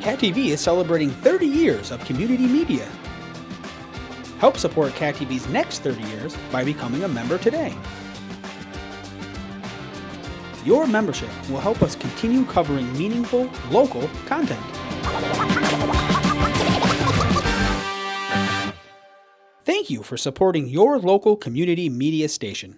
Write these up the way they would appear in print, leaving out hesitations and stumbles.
Cat TV is celebrating 30 years of community media. Help support Cat TV's next 30 years by becoming a member today. Your membership will help us continue covering meaningful, local content. Thank you for supporting your local community media station.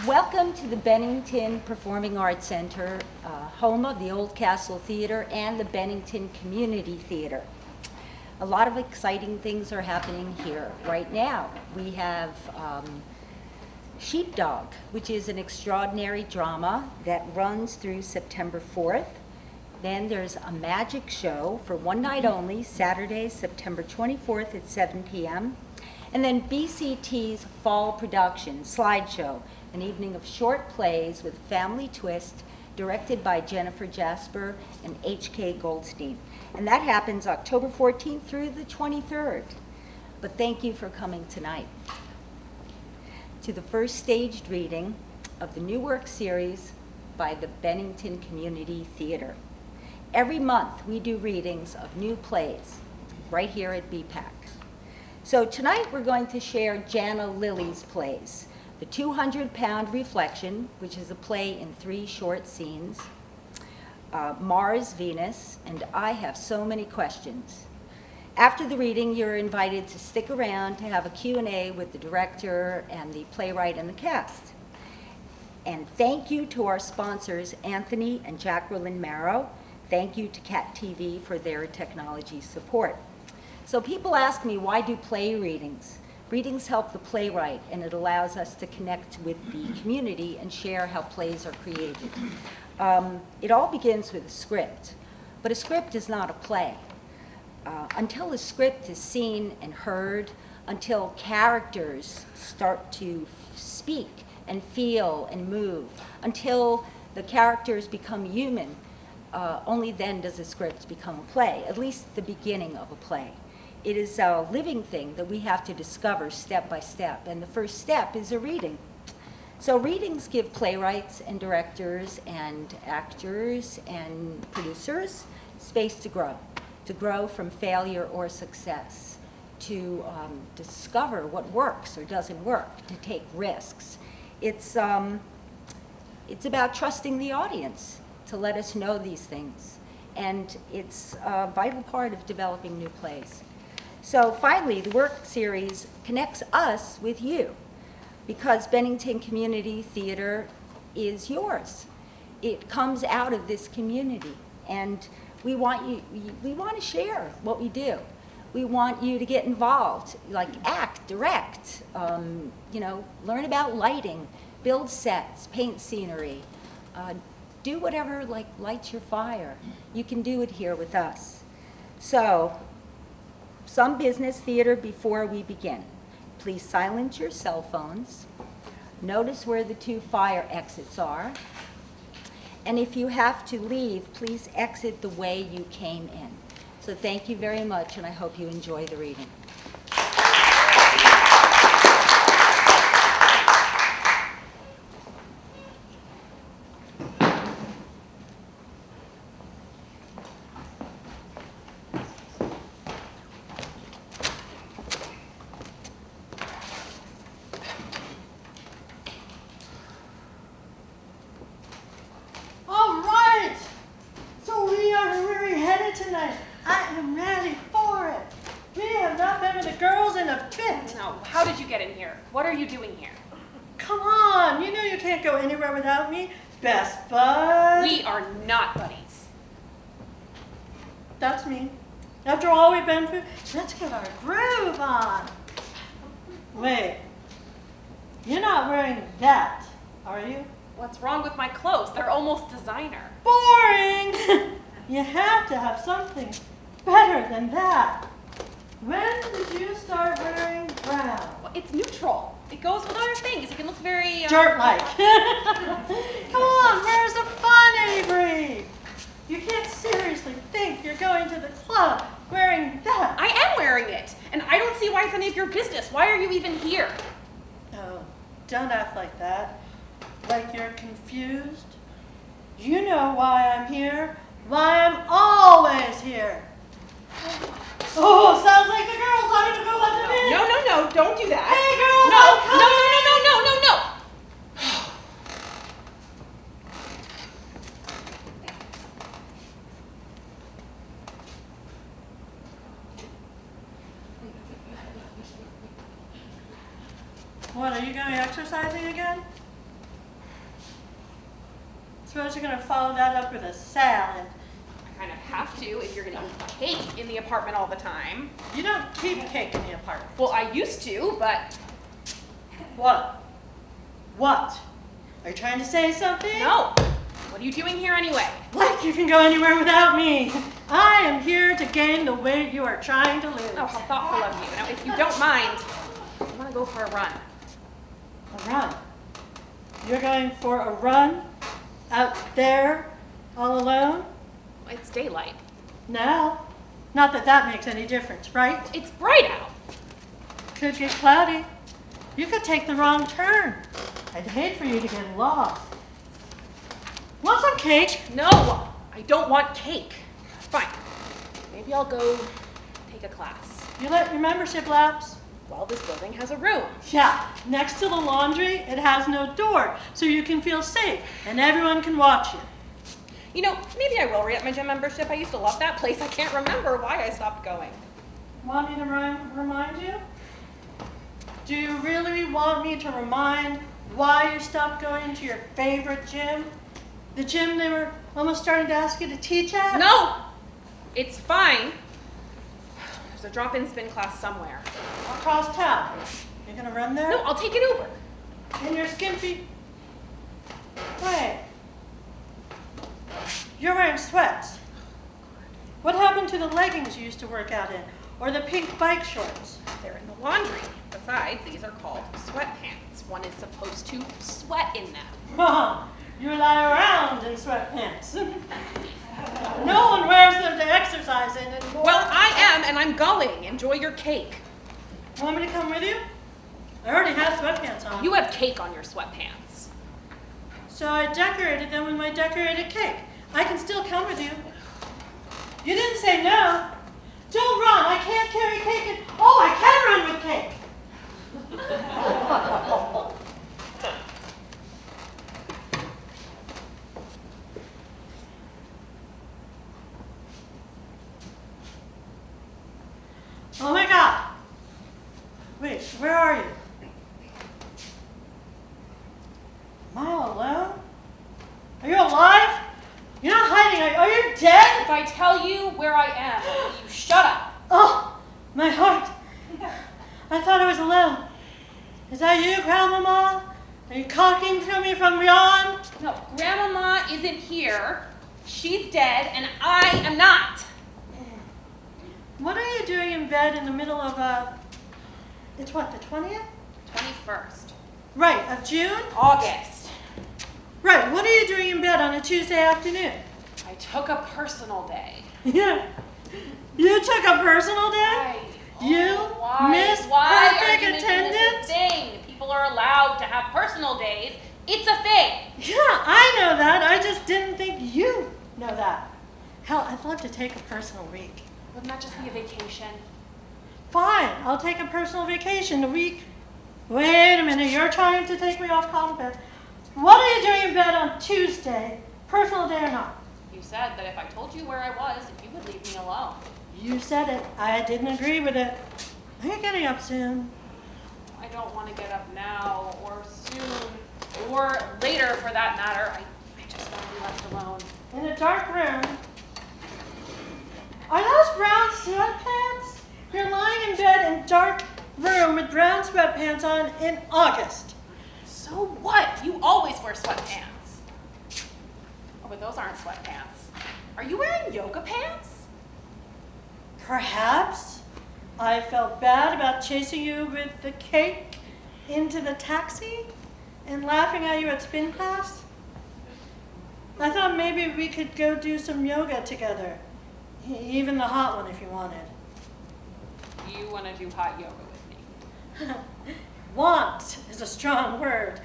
Welcome to the Bennington Performing Arts Center, home of the Old Castle Theater and the Bennington Community Theater. A lot of exciting things are happening here right now. We have Sheepdog, which is an extraordinary drama that runs through September 4th. Then there's a magic show for one night only, Saturday, September 24th at 7 p.m. And then BCT's fall production, Slideshow, an evening of short plays with family twist, directed by Jennifer Jasper and H.K. Goldstein. And that happens October 14th through the 23rd. But thank you for coming tonight to the first staged reading of the new work series by the Bennington Community Theater. Every month we do readings of new plays right here at BPAC. So tonight we're going to share Jana Lilly's plays. The 200-Pound Reflection, which is a play in 3 short scenes, Mars, Venus, and I Have So Many Questions. After the reading, you're invited to stick around to have a Q&A with the director and the playwright and the cast. And thank you to our sponsors, Anthony and Jacqueline Marrow. Thank you to Cat TV for their technology support. So people ask me, why do play readings? Readings help the playwright, and it allows us to connect with the community and share how plays are created. It all begins with a script, but a script is not a play. Until a script is seen and heard, until characters start to speak and feel and move, until the characters become human, only then does a script become a play, at least the beginning of a play. It is a living thing that we have to discover step by step, and the first step is a reading. So readings give playwrights and directors and actors and producers space to grow from failure or success, to discover what works or doesn't work, to take risks. It's about trusting the audience to let us know these things, and it's a vital part of developing new plays. So finally, the work series connects us with you, because Bennington Community Theater is yours. It comes out of this community, and we want to share what we do. We want you to get involved, like act, direct, learn about lighting, build sets, paint scenery, do whatever lights your fire. You can do it here with us. So, some business theater before we begin. Please silence your cell phones. Notice where the 2 fire exits are. And if you have to leave, please exit the way you came in. So thank you very much, and I hope you enjoy the reading. How did you get in here? What are you doing here? Come on, you know you can't go anywhere without me. Best bud. We are not buddies. That's me. After all we've been through, let's get our groove on. Wait, you're not wearing that, are you? What's wrong with my clothes? They're almost designer. Boring! You have to have something better than that. When did you start wearing brown? Well, it's neutral. It goes with other things. It can look very... Dirt-like. Come on, where's the fun, Avery? You can't seriously think you're going to the club wearing that. I am wearing it, and I don't see why it's any of your business. Why are you even here? Oh, don't act like that. Like you're confused. You know why I'm here. Why I'm always here. Oh, sounds like the girls are going to go let them in. No, don't do that. Hey, girls, no, I'm coming. no. What, are you going exercising again? Suppose you're going to follow that up with a salad. I kind of have to if you're going to eat cake in the apartment all the time. You don't keep cake in the apartment. Well, I used to, but What? What? Are you trying to say something? no. What are you doing here anyway? Like you can go anywhere without me. I am here to gain the weight you are trying to lose. Oh, how thoughtful of you. Now, if you don't mind, I want to go for a run. A run? You're going for a run? Out there? All alone? It's daylight. Now? Not that that makes any difference, right? It's bright out. Could get cloudy. You could take the wrong turn. I'd hate for you to get lost. Want some cake? No, I don't want cake. Fine. Maybe I'll go take a class. You let your membership lapse? Well, this building has a room. Yeah, next to the laundry, it has no door, so you can feel safe and everyone can watch you. You know, maybe I will re-up my gym membership. I used to love that place. I can't remember why I stopped going. Want me to remind you? Do you really want me to remind why you stopped going to your favorite gym? The gym they were almost starting to ask you to teach at? No! It's fine. There's a drop-in spin class somewhere. Across town. You're gonna run there? No, I'll take an Uber. In your skimpy... Wait. You're wearing sweats. What happened to the leggings you used to work out in? Or the pink bike shorts? They're in the laundry. Besides, these are called sweatpants. One is supposed to sweat in them. Mom, you lie around in sweatpants. No one wears them to exercise in anymore. Well, I am, and I'm going. Enjoy your cake. Want me to come with you? I already have sweatpants on. You have cake on your sweatpants. So I decorated them with my decorated cake. I can still come with you. You didn't say no. Don't run. I can't carry cake. Oh, I can run with cake. Oh my God. Wait, where are you? Am I all alone? Are you alive? You're not hiding. Are you dead? If I tell you where I am, will you shut up? Oh, my heart. I thought I was alone. Is that you, Grandmama? Are you talking to me from beyond? No, Grandmama isn't here. She's dead, and I am not. What are you doing in bed in the middle of, it's what, the 20th? 21st. Right, of June? August. Right, what are you doing in bed on a Tuesday afternoon? I took a personal day. Yeah. You took a personal day? Why? Miss Why perfect are you attendance? making this a thing? People are allowed to have personal days. It's a thing. Yeah, I know that. I just didn't think you know that. Hell, I'd love to take a personal week. Wouldn't that just be a vacation? Fine, I'll take a personal vacation a week. Wait a minute, you're trying to take me off combat. What are you doing in bed on Tuesday, personal day or not? You said that if I told you where I was, you would leave me alone. You said it. I didn't agree with it. Are you getting up soon? I don't want to get up now, or soon, or later for that matter. be left alone. In a dark room. Are those brown sweatpants? You're lying in bed in a dark room with brown sweatpants on in August. So what? You always wear sweatpants. Oh, but those aren't sweatpants. Are you wearing yoga pants? Perhaps I felt bad about chasing you with the cake into the taxi and laughing at you at spin class. I thought maybe we could go do some yoga together. Even the hot one if you wanted. You want to do hot yoga with me? Want is a strong word.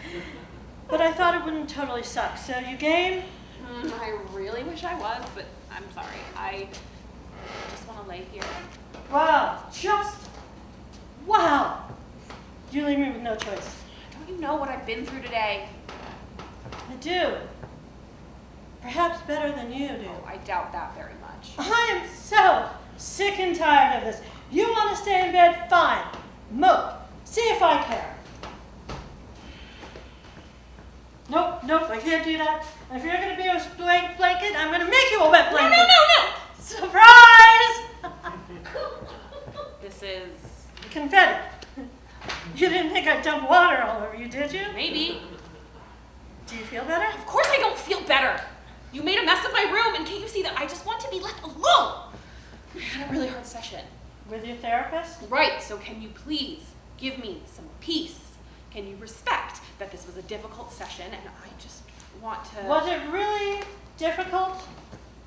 But I thought it wouldn't totally suck. So you game? I really wish I was, but I'm sorry. I just want to lay here. Wow, just wow. You leave me with no choice. Don't you know what I've been through today? I do. Perhaps better than you do. Oh, I doubt that very much. I am so sick and tired of this. You want to stay in bed? Fine. Mope. See if I care. Nope, I can't do that. If you're going to be a blanket, I'm going to make you a wet blanket. No! Surprise! This is... Confetti. You didn't think I'd dump water all over you, did you? maybe. Do you feel better? Of course I don't feel better. You made a mess of my room, and can't you see that I just want to be left alone? I had a really hard session. With your therapist? Right, so can you please give me some peace? Can you respect that this was a difficult session, and I just want to... Was it really difficult?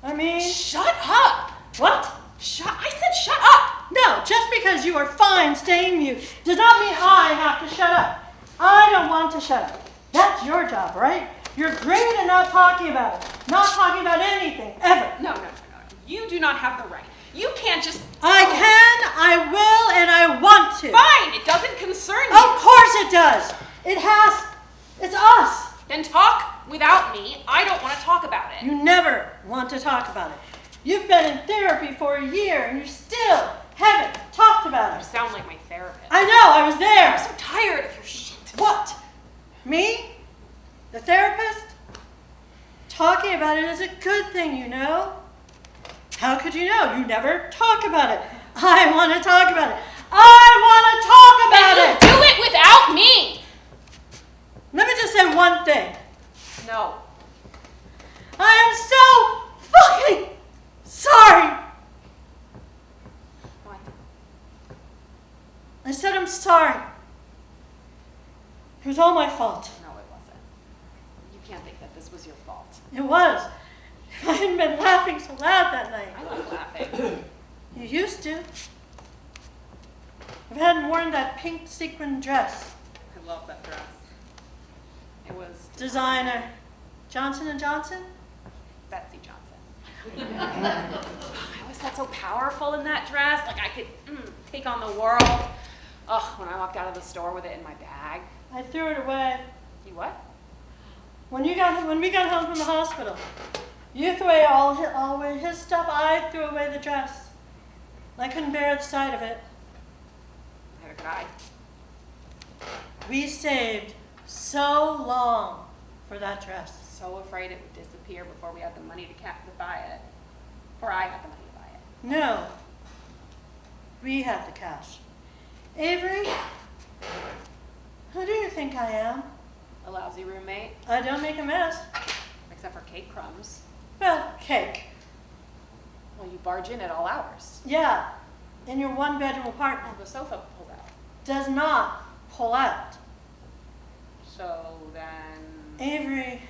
I mean... Shut up! What? I said shut up! No, just because you are fine staying mute does not mean I have to shut up. I don't want to shut up. That's your job, right? You're great at not talking about it. Not talking about anything, ever. No. You do not have the right. You can't just... I can, I will, and I want to. Fine, it doesn't concern you. Of course it does. It's us. Then talk without me. I don't want to talk about it. You never want to talk about it. You've been in therapy for a year and you still haven't talked about You it. sound like my therapist. I know, I was there. I'm so tired of your shit. What? Me? The therapist? Talking about it is a good thing, you know. How could you know? You never talk about it. I want to talk about it. I want to talk about it. Do it without me. Let me just say one thing. No. I am so fucking sorry. What? I said I'm sorry. It was all my fault. No, it wasn't. You can't think that this was your fault. It was. If I hadn't been laughing so loud that night. I love laughing. You used to. If I hadn't worn that pink sequin dress. I love that dress. It was Designer. Johnson & Johnson? Betsy Johnson. I always felt so powerful in that dress. Like I could take on the world. Oh, when I walked out of the store with it in my bag. I threw it away. You what? When we got home from the hospital, you threw away all away his stuff. I threw away the dress. I couldn't bear the sight of it. Neither could I. We saved so long for that dress. So afraid it would disappear before we had the money to buy it. Or I had the money to buy it. No. We had the cash. Avery, who do you think I am? A lousy roommate, I don't make a mess. except for cake crumbs. Well, cake. Well, you barge in at all hours. Yeah, in your one-bedroom apartment. The sofa pulled out. Does not pull out. So then... Avery,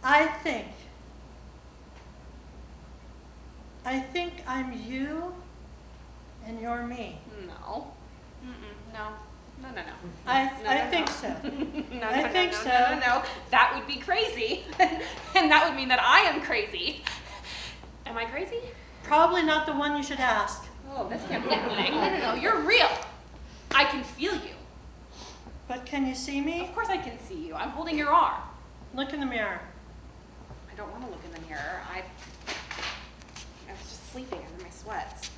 I think I'm you and you're me. No. No. I think so. No, I think no, so. No. That would be crazy. And that would mean that I am crazy. Am I crazy? Probably not the one you should ask. Oh, this can't be happening. No. You're real. I can feel you. But can you see me? Of course I can see you. I'm holding your arm. Look in the mirror. I don't want to look in the mirror. I was just sleeping under my sweats.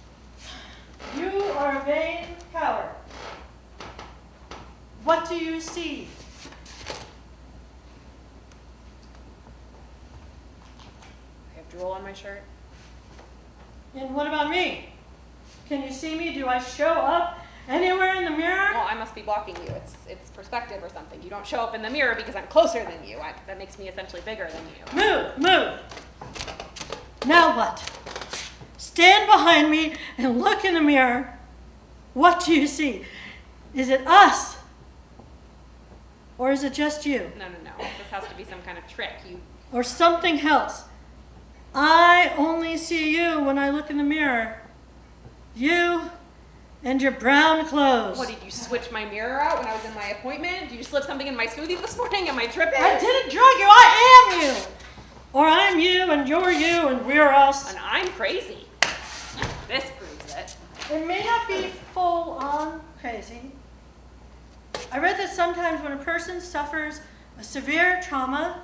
You are a vain coward. What do you see? drool on my shirt? And what about me? Can you see me? Do I show up anywhere in the mirror? Well, I must be blocking you. It's perspective or something. You don't show up in the mirror because I'm closer than you. That makes me essentially bigger than you. Move. Now what? Stand behind me and look in the mirror. What do you see? Is it us? Or is it just you? No. This has to be some kind of trick. Or something else? I only see you when I look in the mirror. You and your brown clothes. What, did you switch my mirror out when I was in my appointment? Did you slip something in my smoothie this morning? Am I tripping? I didn't drug you. I am you. Or I'm you and you're you and we're us. And I'm crazy. This proves it. It may not be full on crazy. I read that sometimes when a person suffers a severe trauma,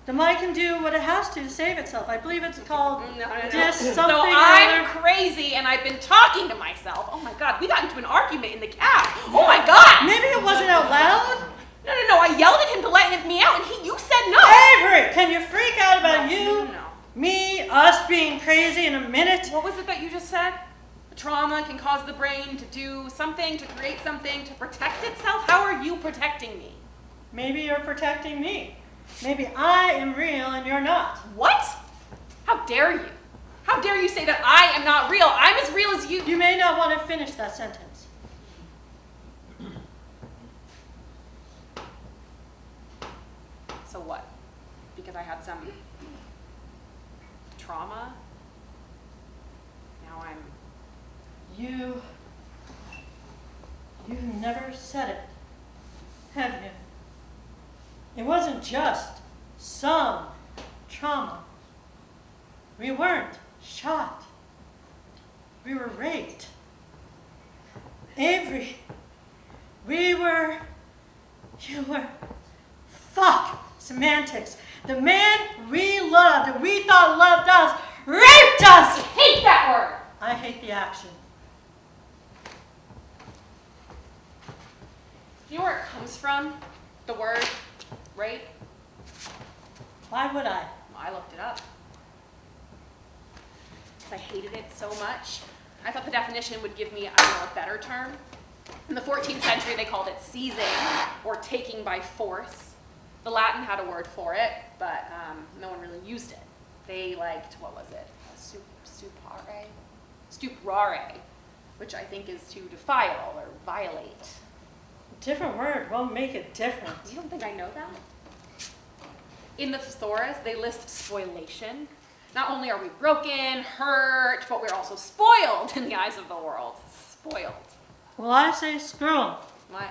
the mind can do what it has to save itself. I believe it's called No. just So something or I'm other. crazy and I've been talking to myself. Oh my God, we got into an argument in the cab. Oh my God. Maybe it wasn't out loud. No. I yelled at him to let me out and you said no. Avery, can you freak out about you, No. me, us being crazy in a minute? What was it that you just said? Trauma can cause the brain to do something, to create something, to protect itself? How are you protecting me? Maybe you're protecting me. Maybe I am real and you're not. What? How dare you? How dare you say that I am not real? I'm as real as you. You may not want to finish that sentence. So what? Because I had some trauma? Now I'm... You never said it, have you? It wasn't just some trauma. We weren't shot. We were raped. Avery, you were, fuck semantics. The man we loved, that we thought loved us, raped us! I hate that word! I hate the action. You know where it comes from? The word rape? Why would I? I looked it up. Because I hated it so much. I thought the definition would give me, a better term. In the 14th century, they called it seizing or taking by force. The Latin had a word for it, but no one really used it. They liked, what was it? Stuprare, which I think is to defile or violate. Different word won't make a difference. You don't think I know that? In the thesaurus, they list spoliation. Not only are we broken, hurt, but we're also spoiled in the eyes of the world. Spoiled. Well, I say screw 'em. What?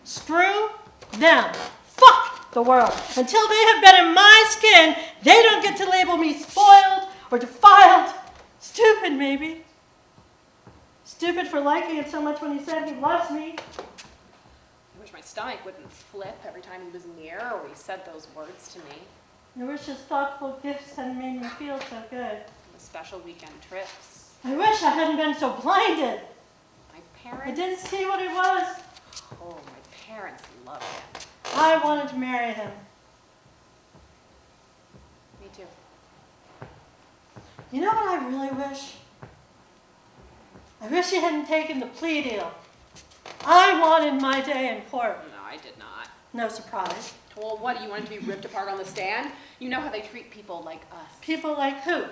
Screw them. Fuck the world. Until they have been in my skin, they don't get to label me spoiled or defiled. Stupid, maybe. Stupid for liking it so much when he said he loves me. I wish my stomach wouldn't flip every time he was near or he said those words to me. I wish his thoughtful gifts hadn't made me feel so good. The special weekend trips. I wish I hadn't been so blinded. My parents. I didn't see what it was. Oh, my parents love him. I wanted to marry him. Me too. You know what I really wish? I wish he hadn't taken the plea deal. I wanted my day in court. No, I did not. No surprise. Well, what, you wanted to be ripped apart on the stand? You know how they treat people like us. People like who?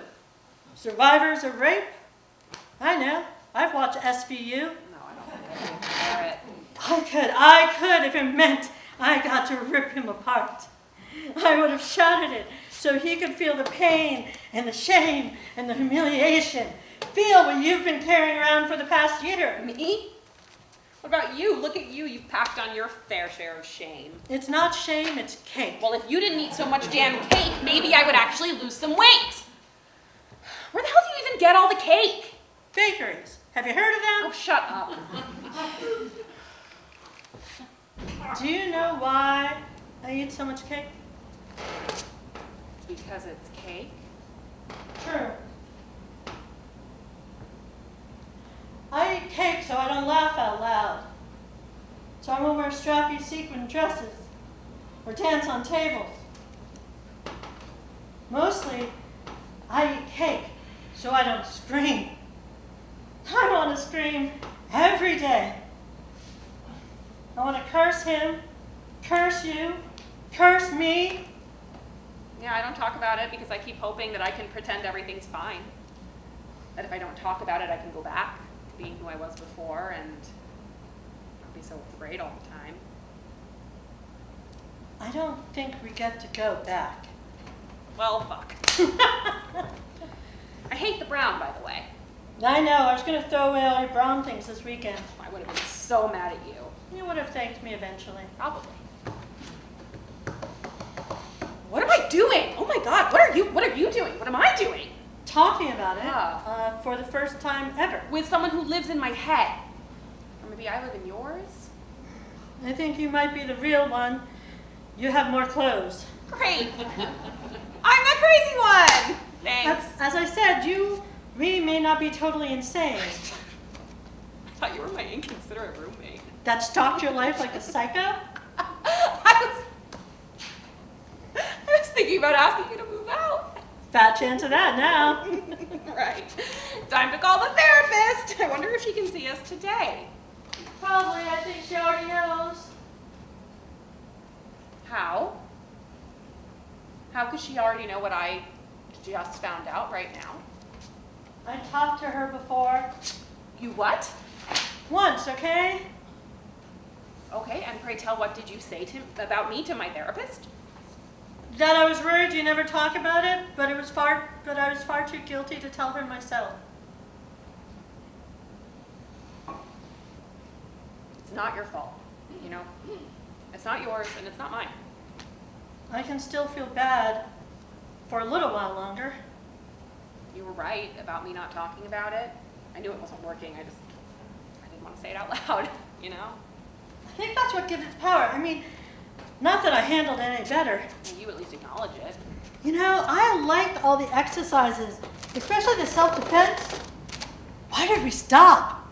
Survivors of rape? I know. I've watched SVU. No, I don't think I can bear it. I could if it meant I got to rip him apart. I would have shouted it so he could feel the pain and the shame and the humiliation. Feel what you've been carrying around for the past year. Me? What about you? Look at you. You've packed on your fair share of shame. It's not shame, it's cake. Well, if you didn't eat so much damn cake, maybe I would actually lose some weight. Where the hell do you even get all the cake? Bakeries. Have you heard of them? Oh, shut up. Do you know why I eat so much cake? Because it's cake? True. I eat cake so I don't laugh out loud. So I won't wear strappy sequin dresses or dance on tables. Mostly I eat cake so I don't scream. I want to scream every day. I want to curse him, curse you, curse me. Yeah, I don't talk about it because I keep hoping that I can pretend everything's fine. That if I don't talk about it, I can go back to being who I was before and not be so afraid all the time. I don't think we get to go back. Well, fuck. I hate the brown, by the way. I know, I was going to throw away all your brown things this weekend. I would have been so mad at you. You would have thanked me eventually. Probably. What am I doing? Oh my God, what are you doing? What am I doing? Talking about it Ah. for the first time ever. With someone who lives in my head. Or maybe I live in yours? I think you might be the real one. You have more clothes. Great. I'm the crazy one. Thanks. As I said, you really may not be totally insane. I thought you were my inconsiderate roommate. That stalked your life like a psycho? I was thinking about asking you to move out. Fat chance of that now. Right. Time to call the therapist. I wonder if she can see us today. Probably, I think she already knows. How? How could she already know what I just found out right now? I talked to her before. You what? Once, okay? Okay, and pray tell, what did you say about me to my therapist? That I was worried you never talk about it, but I was far too guilty to tell her myself. It's not your fault, you know? It's not yours, and it's not mine. I can still feel bad for a little while longer. You were right about me not talking about it. I knew it wasn't working, I didn't want to say it out loud, you know? I think that's what gives it power. I mean, not that I handled it any better. And you at least acknowledge it. You know, I liked all the exercises, especially the self-defense. Why did we stop?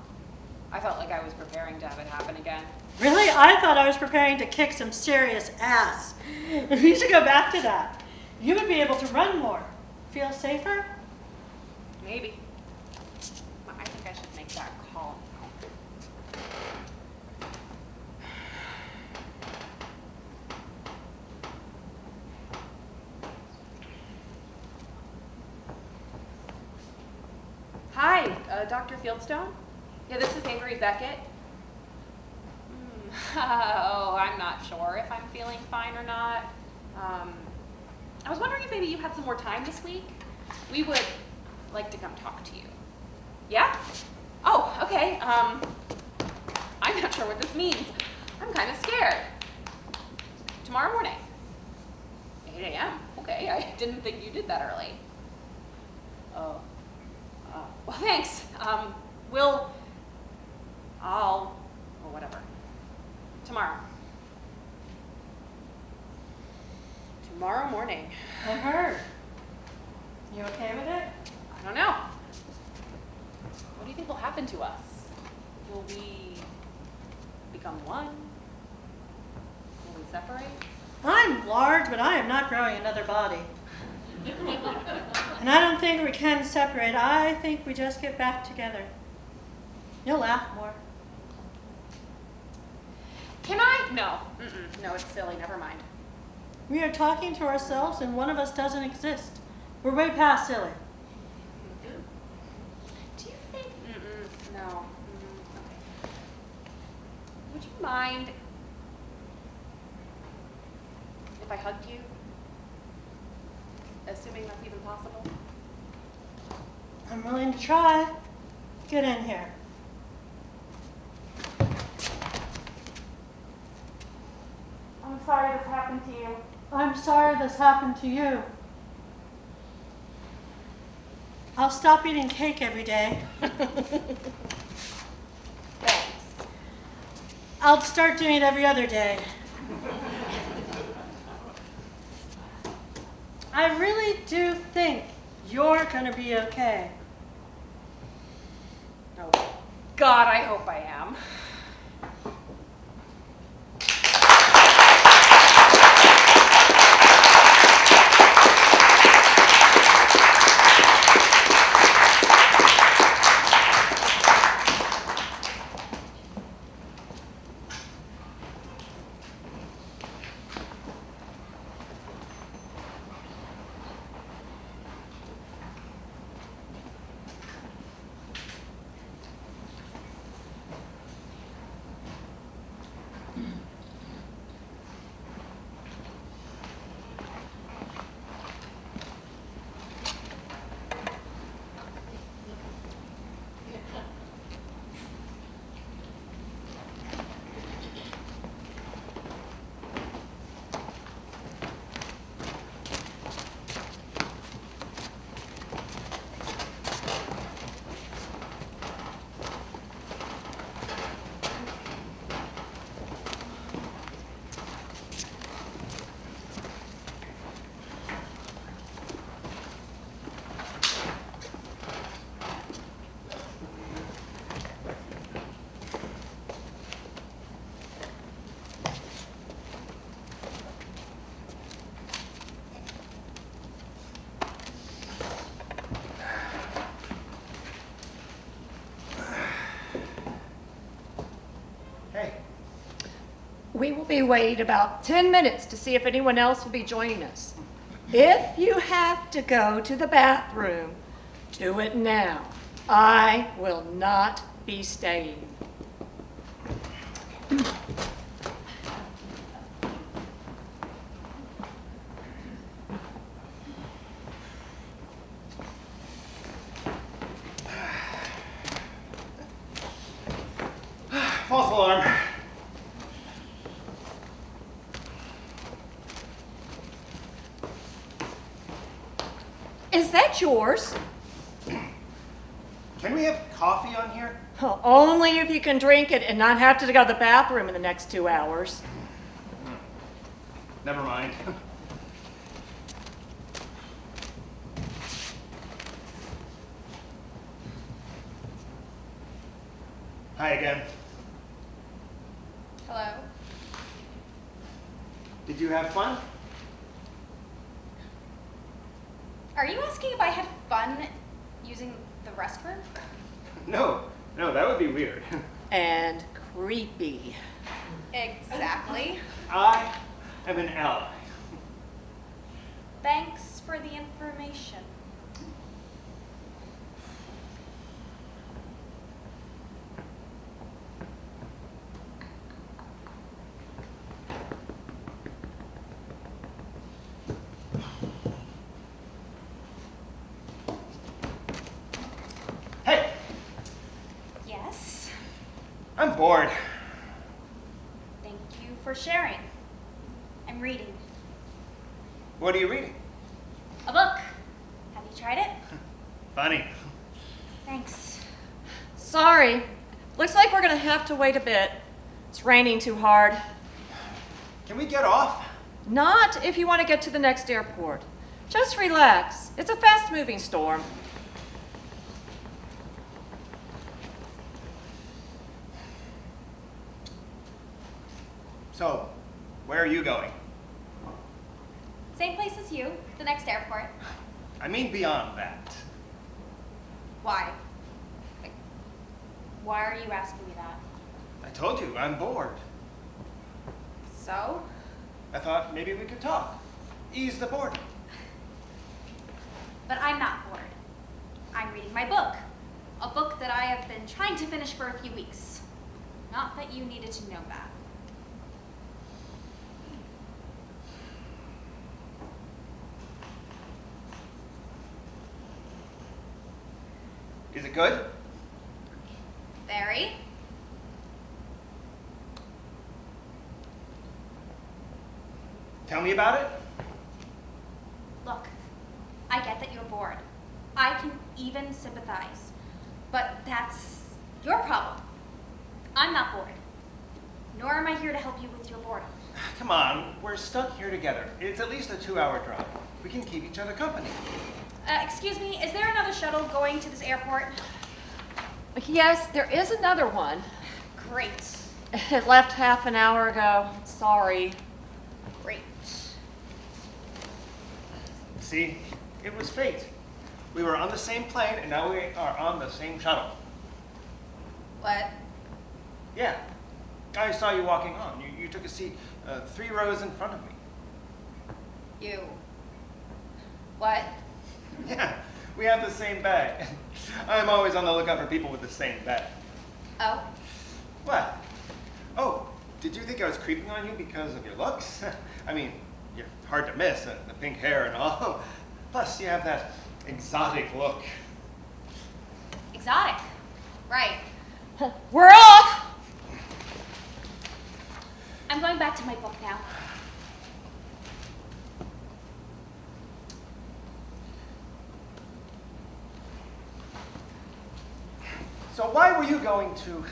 I felt like I was preparing to have it happen again. Really? I thought I was preparing to kick some serious ass. We should go back to that. You would be able to run more. Feel safer? Maybe. I think I should make that call. Hi, Dr. Fieldstone? Yeah, this is Avery Beckett. Oh, I'm not sure if I'm feeling fine or not. I was wondering if maybe you had some more time this week. We would like to come talk to you. Yeah? Oh, okay. I'm not sure what this means. I'm kind of scared. Tomorrow morning. 8 a.m. Okay, I didn't think you did that early. Oh. Well, thanks. Or whatever. Tomorrow. Tomorrow morning. I heard. You okay with it? I don't know. What do you think will happen to us? Will we become one? Will we separate? I'm large, but I am not growing another body. And I don't think we can separate. I think we just get back together. You'll laugh more. Can I? No. No, it's silly. Never mind. We are talking to ourselves and one of us doesn't exist. We're way past silly. Do you think? No. Okay. Would you mind if I hugged you? Assuming that's even possible. I'm willing to try. Get in here. I'm sorry this happened to you. I'm sorry this happened to you. I'll stop eating cake every day. Thanks. I'll start doing it every other day. I really do think you're gonna be okay. Oh, God, I hope I am. We will be waiting about 10 minutes to see if anyone else will be joining us. If you have to go to the bathroom, do it now. I will not be staying. False alarm. Is that yours? Can we have coffee on here? Well, only if you can drink it and not have to go to the bathroom in the next 2 hours. Never mind. Hi again. Hello? Did you have fun? Are you asking if I had fun using the restroom? No, that would be weird. And creepy. Exactly. I am an ally. Thanks for the information. Hey, Yes. I'm bored. Thank you for sharing. I'm reading What are you reading? a book. Have you tried it? Funny. Thanks. Sorry. Looks like we're gonna have to wait a bit. It's raining too hard. Can we get off? Not if you want to get to the next airport. Just relax. It's a fast-moving storm. So, where are you going? Same place as you, the next airport. I mean beyond that. Why? Like, why are you asking me that? I told you, I'm bored. So? I thought maybe we could talk. Ease the boredom. But I'm not bored. I'm reading my book. A book that I have been trying to finish for a few weeks. Not that you needed to know that. Is it good? Very. Tell me about it. Look, I get that you're bored. I can even sympathize. But that's your problem. I'm not bored. Nor am I here to help you with your boredom. Come on, we're stuck here together. It's at least a 2-hour drive. We can keep each other company. Excuse me, is there another shuttle going to this airport? Yes, there is another one. Great. It left half an hour ago. Sorry. Great. See, it was fate. We were on the same plane, and now we are on the same shuttle. What? Yeah, I saw you walking on. You took a seat 3 rows in front of me. You. What? Yeah, we have the same bag. I'm always on the lookout for people with the same bag. Oh? What? Oh, did you think I was creeping on you because of your looks? I mean, you're hard to miss, the pink hair and all. Plus, you have that exotic look. Exotic. Right. We're off! I'm going back to my book now. So why were you going to...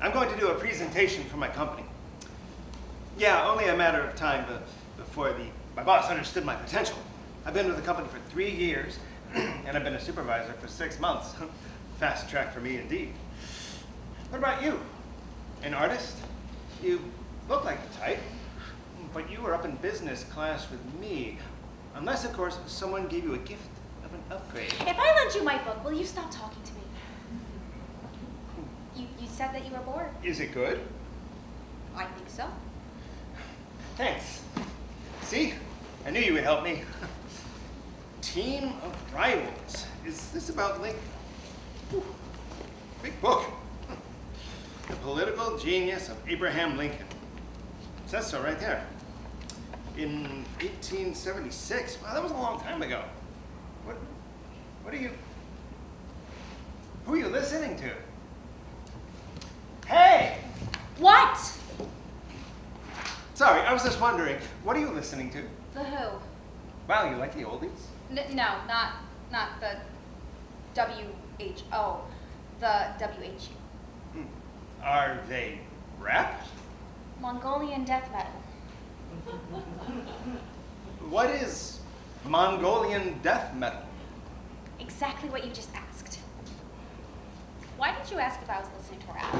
I'm going to do a presentation for my company. Yeah, only a matter of time before my boss understood my potential. I've been with the company for 3 years, and I've been a supervisor for 6 months. Fast track for me indeed. What about you? An artist? You look like the type, but you were up in business class with me. Unless, of course, someone gave you a gift of an upgrade. If I lend you my book, will you stop talking to me? You said that you were bored. Is it good? I think so. Thanks. See? I knew you would help me. Team of Rivals. Is this about Lincoln? Whew. Big book. The Political Genius of Abraham Lincoln. It says so right there. In 1876. Wow, that was a long time ago. What are you... Who are you listening to? Hey! What? Sorry, I was just wondering, what are you listening to? The Who? Wow, you like the oldies? No, not the WHO. The WHU. Are they rap? Mongolian death metal. What is Mongolian death metal? Exactly what you just asked. Why did you ask if I was listening to rap?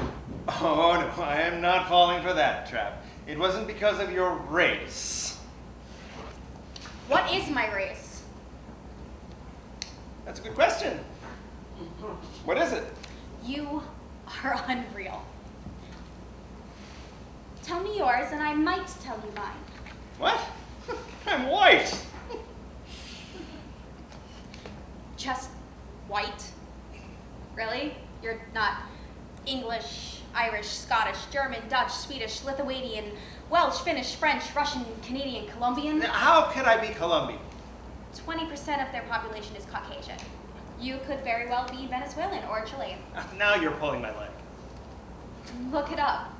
Oh, no, I am not falling for that trap. It wasn't because of your race. What is my race? That's a good question. What is it? You are unreal. Tell me yours and I might tell you mine. What? I'm white. Just white? Really? You're not English, Irish, Scottish, German, Dutch, Swedish, Lithuanian, Welsh, Finnish, French, Russian, Canadian, Colombian? Now, how could I be Colombian? 20% of their population is Caucasian. You could very well be Venezuelan or Chilean. Now you're pulling my leg. Look it up.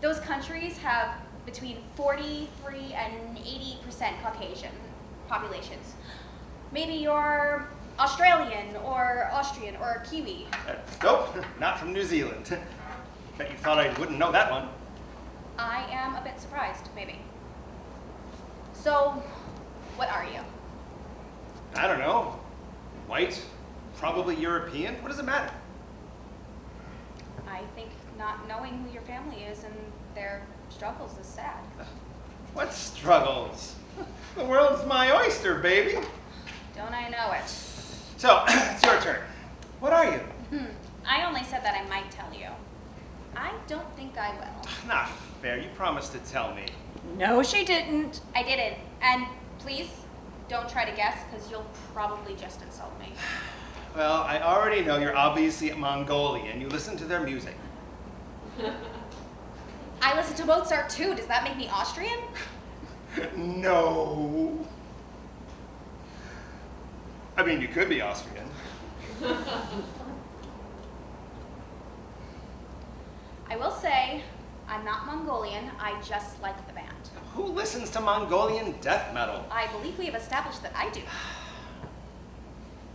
Those countries have between 43 and 80% Caucasian populations. Maybe you're Australian or Austrian or Kiwi. Nope, not from New Zealand. Bet you thought I wouldn't know that one. I am a bit surprised, maybe. So, what are you? I don't know. White, probably European. What does it matter? I think not knowing who your family is and their struggles is sad. What struggles? The world's my oyster, baby. Don't I know it? So, it's your turn. What are you? I only said that I might tell you. I don't think I will. Not fair. You promised to tell me. No, she didn't. I didn't. And please, don't try to guess, because you'll probably just insult me. Well, I already know you're obviously Mongolian. You listen to their music. I listen to Mozart too. Does that make me Austrian? No. I mean, you could be Austrian. I will say, I'm not Mongolian. I just like the band. Who listens to Mongolian death metal? I believe we have established that I do.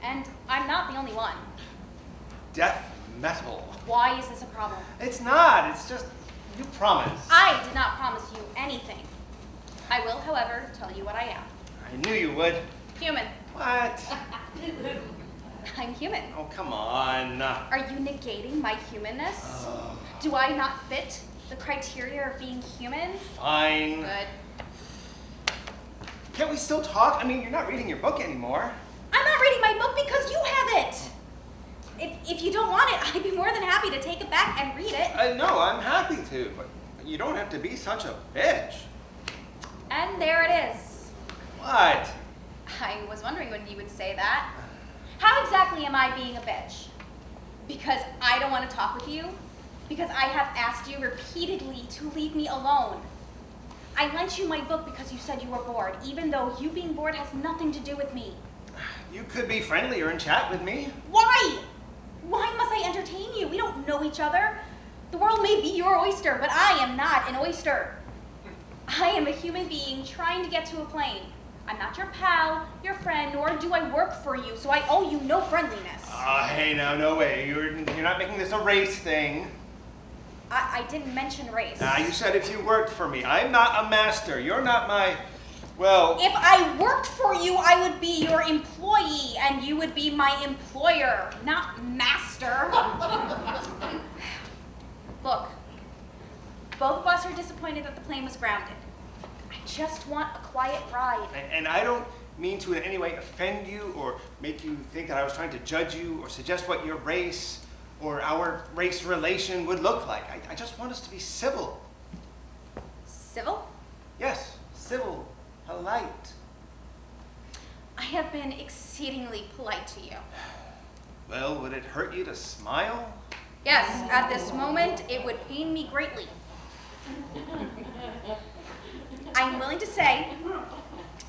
And I'm not the only one. Death metal. Why is this a problem? It's not. It's just, you promised. I did not promise you anything. I will, however, tell you what I am. I knew you would. Human. What? I'm human. Oh, come on. Are you negating my humanness? Do I not fit the criteria of being human? Fine. Good. Can't we still talk? I mean, you're not reading your book anymore. I'm not reading my book because you have it. If you don't want it, I'd be more than happy to take it back and read it. No, I'm happy to, but you don't have to be such a bitch. And there it is. What? I was wondering when you would say that. How exactly am I being a bitch? Because I don't want to talk with you? Because I have asked you repeatedly to leave me alone? I lent you my book because you said you were bored, even though you being bored has nothing to do with me. You could be friendlier and chat with me. Why? Why must I entertain you? We don't know each other. The world may be your oyster, but I am not an oyster. I am a human being trying to get to a plane. I'm not your pal, your friend, nor do I work for you, so I owe you no friendliness. Hey, now, no way. You're not making this a race thing. I didn't mention race. You said if you worked for me. I'm not a master. You're not my, well... If I worked for you, I would be your employee, and you would be my employer, not master. Look, both of us are disappointed that the plane was grounded. I just want a quiet ride. And I don't mean to in any way offend you or make you think that I was trying to judge you or suggest what your race or our race relation would look like. I just want us to be civil. Civil? Yes, civil, polite. I have been exceedingly polite to you. Well, would it hurt you to smile? Yes, at this moment, it would pain me greatly. I'm willing to say,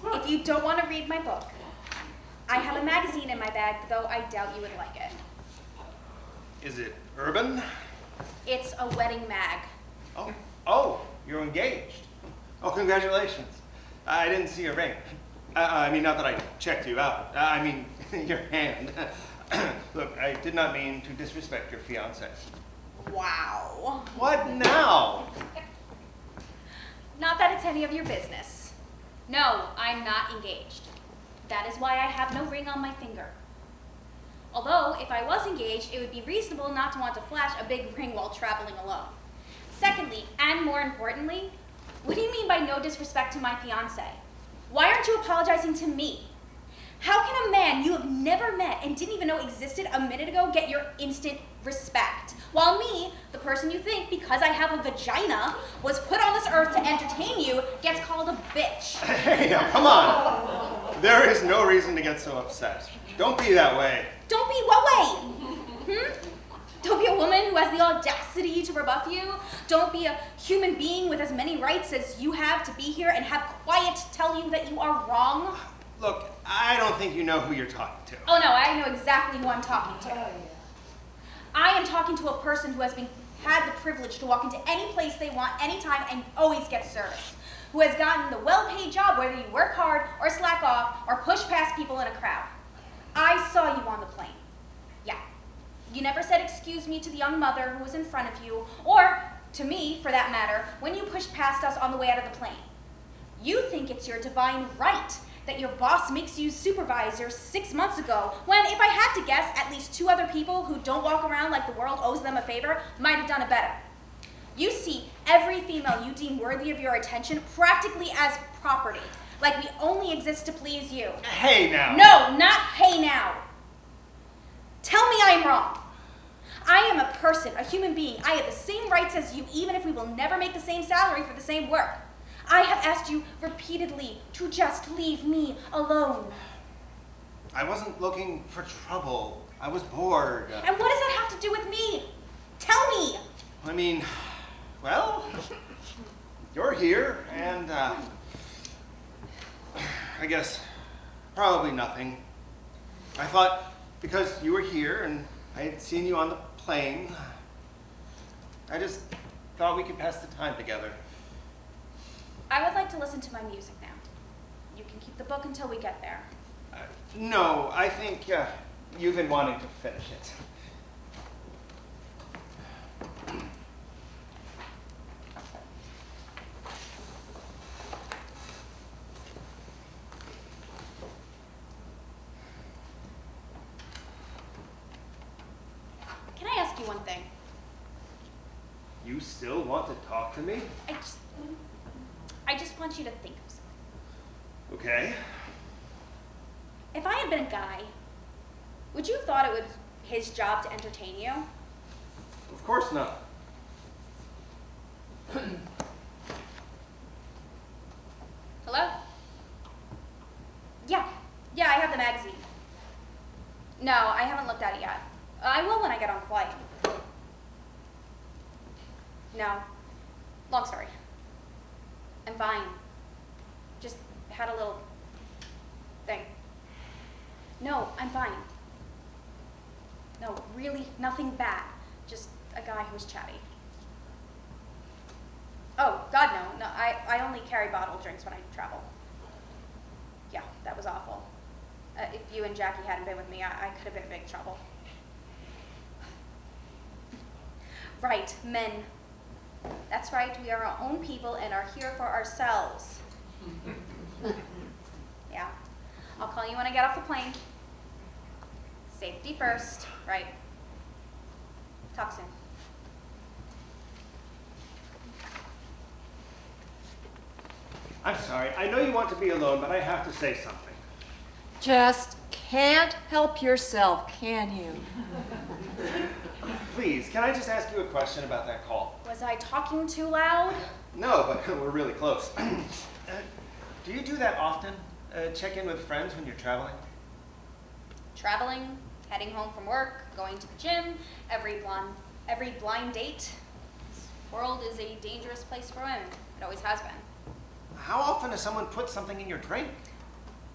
if you don't want to read my book, I have a magazine in my bag, though I doubt you would like it. Is it urban? It's a wedding mag. Oh, you're engaged. Oh, congratulations. I didn't see a ring. I mean, not that I checked you out. I mean, your hand. Look, I did not mean to disrespect your fiancé. Wow. What now? Not that it's any of your business. No, I'm not engaged. That is why I have no ring on my finger. Although, if I was engaged, it would be reasonable not to want to flash a big ring while traveling alone. Secondly, and more importantly, what do you mean by no disrespect to my fiancé? Why aren't you apologizing to me? How can a man you have never met and didn't even know existed a minute ago get your instant respect? While me, the person you think, because I have a vagina, was put on this earth to entertain you, gets called a bitch. Hey, now, come on. There is no reason to get so upset. Don't be that way. Don't be what way? Don't be a woman who has the audacity to rebuff you. Don't be a human being with as many rights as you have to be here and have quiet tell you that you are wrong. Look, I don't think you know who you're talking to. Oh no, I know exactly who I'm talking to. I am talking to a person who has had the privilege to walk into any place they want, anytime, and always get service. Who has gotten the well-paid job, whether you work hard or slack off or push past people in a crowd. I saw you on the plane. Yeah. You never said excuse me to the young mother who was in front of you, or to me, for that matter, when you pushed past us on the way out of the plane. You think it's your divine right that your boss makes you supervisor 6 months ago, when, if I had to guess, at least 2 other people who don't walk around like the world owes them a favor might have done it better. You see every female you deem worthy of your attention practically as property, like we only exist to please you. Hey, now. No, not hey now. Tell me I am wrong. I am a person, a human being. I have the same rights as you, even if we will never make the same salary for the same work. I have asked you repeatedly to just leave me alone. I wasn't looking for trouble. I was bored. And what does that have to do with me? Tell me. I mean, well, you're here, and I guess probably nothing. I thought because you were here and I had seen you on the plane, I just thought we could pass the time together. I would like to listen to my music now. You can keep the book until we get there. No, I think you've been wanting to finish it. Can I ask you one thing? You still want to talk to me? I just want you to think of something. Okay. If I had been a guy, would you have thought it was his job to entertain you? Of course not. Hello? Yeah, I have the magazine. No, I haven't looked at it yet. I will when I get on the flight. No, long story. I'm fine. Just had a little thing. No, I'm fine. No, really, nothing bad. Just a guy who was chatty. Oh, God, no. I only carry bottled drinks when I travel. Yeah, that was awful. If you and Jackie hadn't been with me, I could have been in big trouble. Right, men. That's right, we are our own people and are here for ourselves. Yeah. I'll call you when I get off the plane. Safety first, right? Talk soon. I'm sorry. I know you want to be alone, but I have to say something. Just can't help yourself, can you? Please, can I just ask you a question about that call? Was I talking too loud? No, but we're really close. Do you do that often? Check in with friends when you're traveling? Traveling, heading home from work, going to the gym, every blind date. This world is a dangerous place for women. It always has been. How often does someone put something in your drink?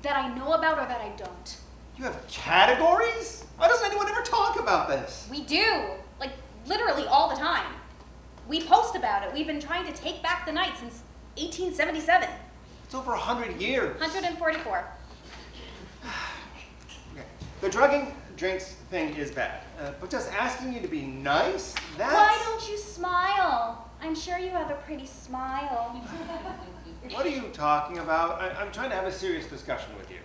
That I know about or that I don't. You have categories? Why doesn't anyone ever talk about this? We do. Like, literally all the time. We post about it. We've been trying to take back the night since 1877. It's over 100 years. 144. Okay. The drugging drinks thing is bad. But just asking you to be nice, that's... Why don't you smile? I'm sure you have a pretty smile. What are you talking about? I'm trying to have a serious discussion with you.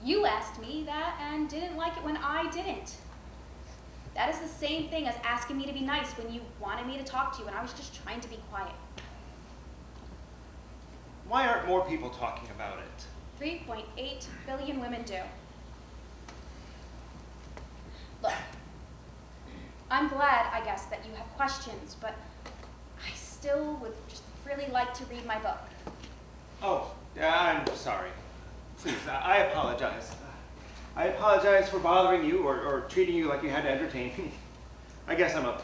You asked me that and didn't like it when I didn't. That is the same thing as asking me to be nice when you wanted me to talk to you and I was just trying to be quiet. Why aren't more people talking about it? 3.8 billion women do. Look, I'm glad, I guess, that you have questions, but I still would just really like to read my book. Oh, yeah, I'm sorry. Please, I apologize. I apologize for bothering you or treating you like you had to entertain me. I guess I'm a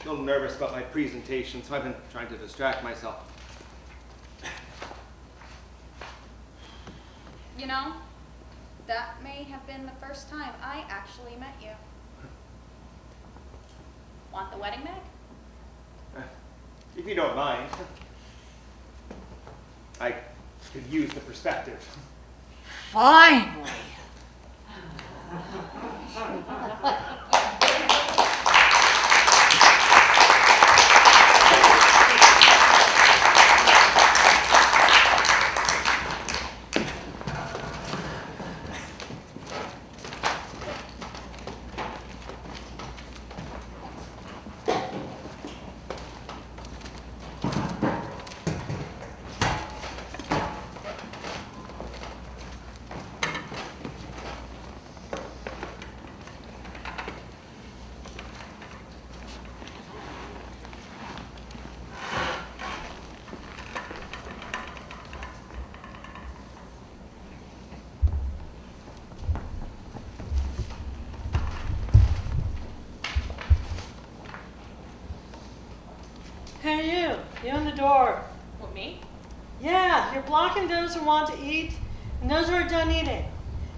little nervous about my presentation, so I've been trying to distract myself. You know, that may have been the first time I actually met you. Want the wedding bag? If you don't mind. I could use the perspective. Finally. Hey you in the door. What, me? Yeah, you're blocking those who want to eat and those who are done eating.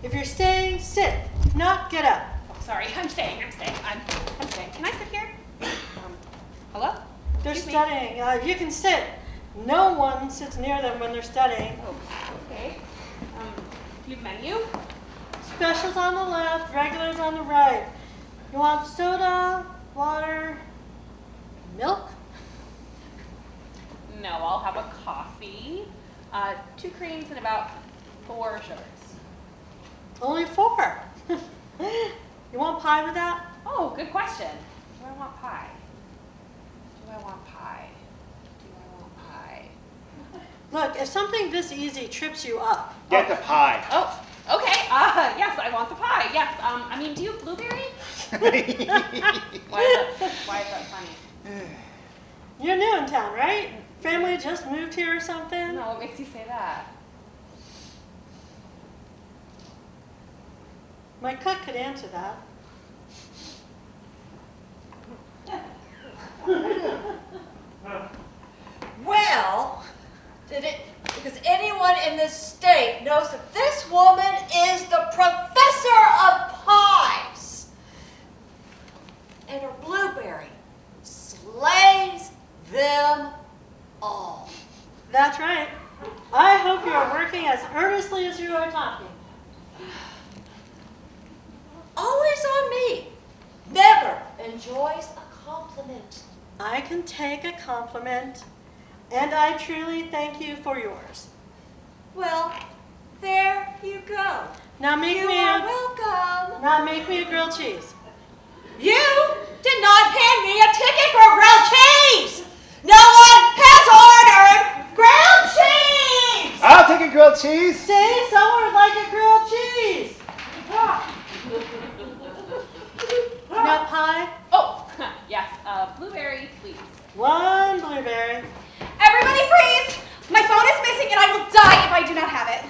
If you're staying, sit, not get up. Oh, sorry, I'm staying. I'm staying. Can I sit here? Hello? They're Excuse me? studying. You can sit. No one sits near them when they're studying. Oh, okay. You have menu? Specials on the left, regulars on the right. You want soda, water, milk? No, I'll have a coffee, 2 creams, and about 4 sugars. Only 4. You want pie with that? Oh, good question. Do I want pie? Do I want pie? Do I want pie? Look, if something this easy trips you up. Get the pie. Oh, okay. Yes, I want the pie. Yes. I mean, do you have blueberry? Why is that funny? You're new in town, right? Family just moved here or something? No, what makes you say that? My cook could answer that. Well, because anyone in this state knows that this woman is the professor of pies. And her blueberry slays them all. That's right. I hope you are working as earnestly as you are talking. Always on me. Never enjoys a compliment. I can take a compliment, and I truly thank you for yours. Well, there you go. Now make You me are a welcome. grilled cheese. You did not hand me a ticket for grilled cheese. No one has ordered grilled cheese. I'll take a grilled cheese. Say someone would like a grilled cheese. Nut pie? Oh, yes, blueberry, please. One blueberry. Everybody freeze! My phone is missing and I will die if I do not have it.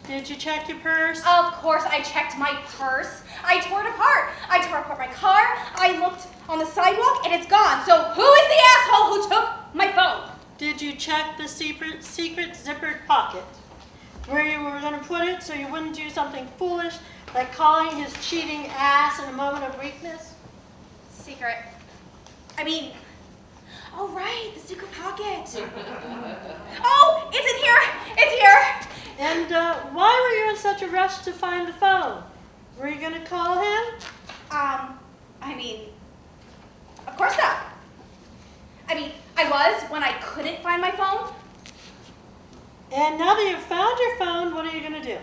Did you check your purse? Of course I checked my purse. I tore it apart. I tore apart my car. I looked on the sidewalk and it's gone. So who is the asshole who took my phone? Did you check the secret zippered pocket? Where you were going to put it so you wouldn't do something foolish like calling his cheating ass in a moment of weakness? Secret. Oh right, the secret pocket. Oh, it's in here. It's here. And why were you in such a rush to find the phone? Were you going to call him? Of course not. I was when I couldn't find my phone. And now that you've found your phone, what are you going to do?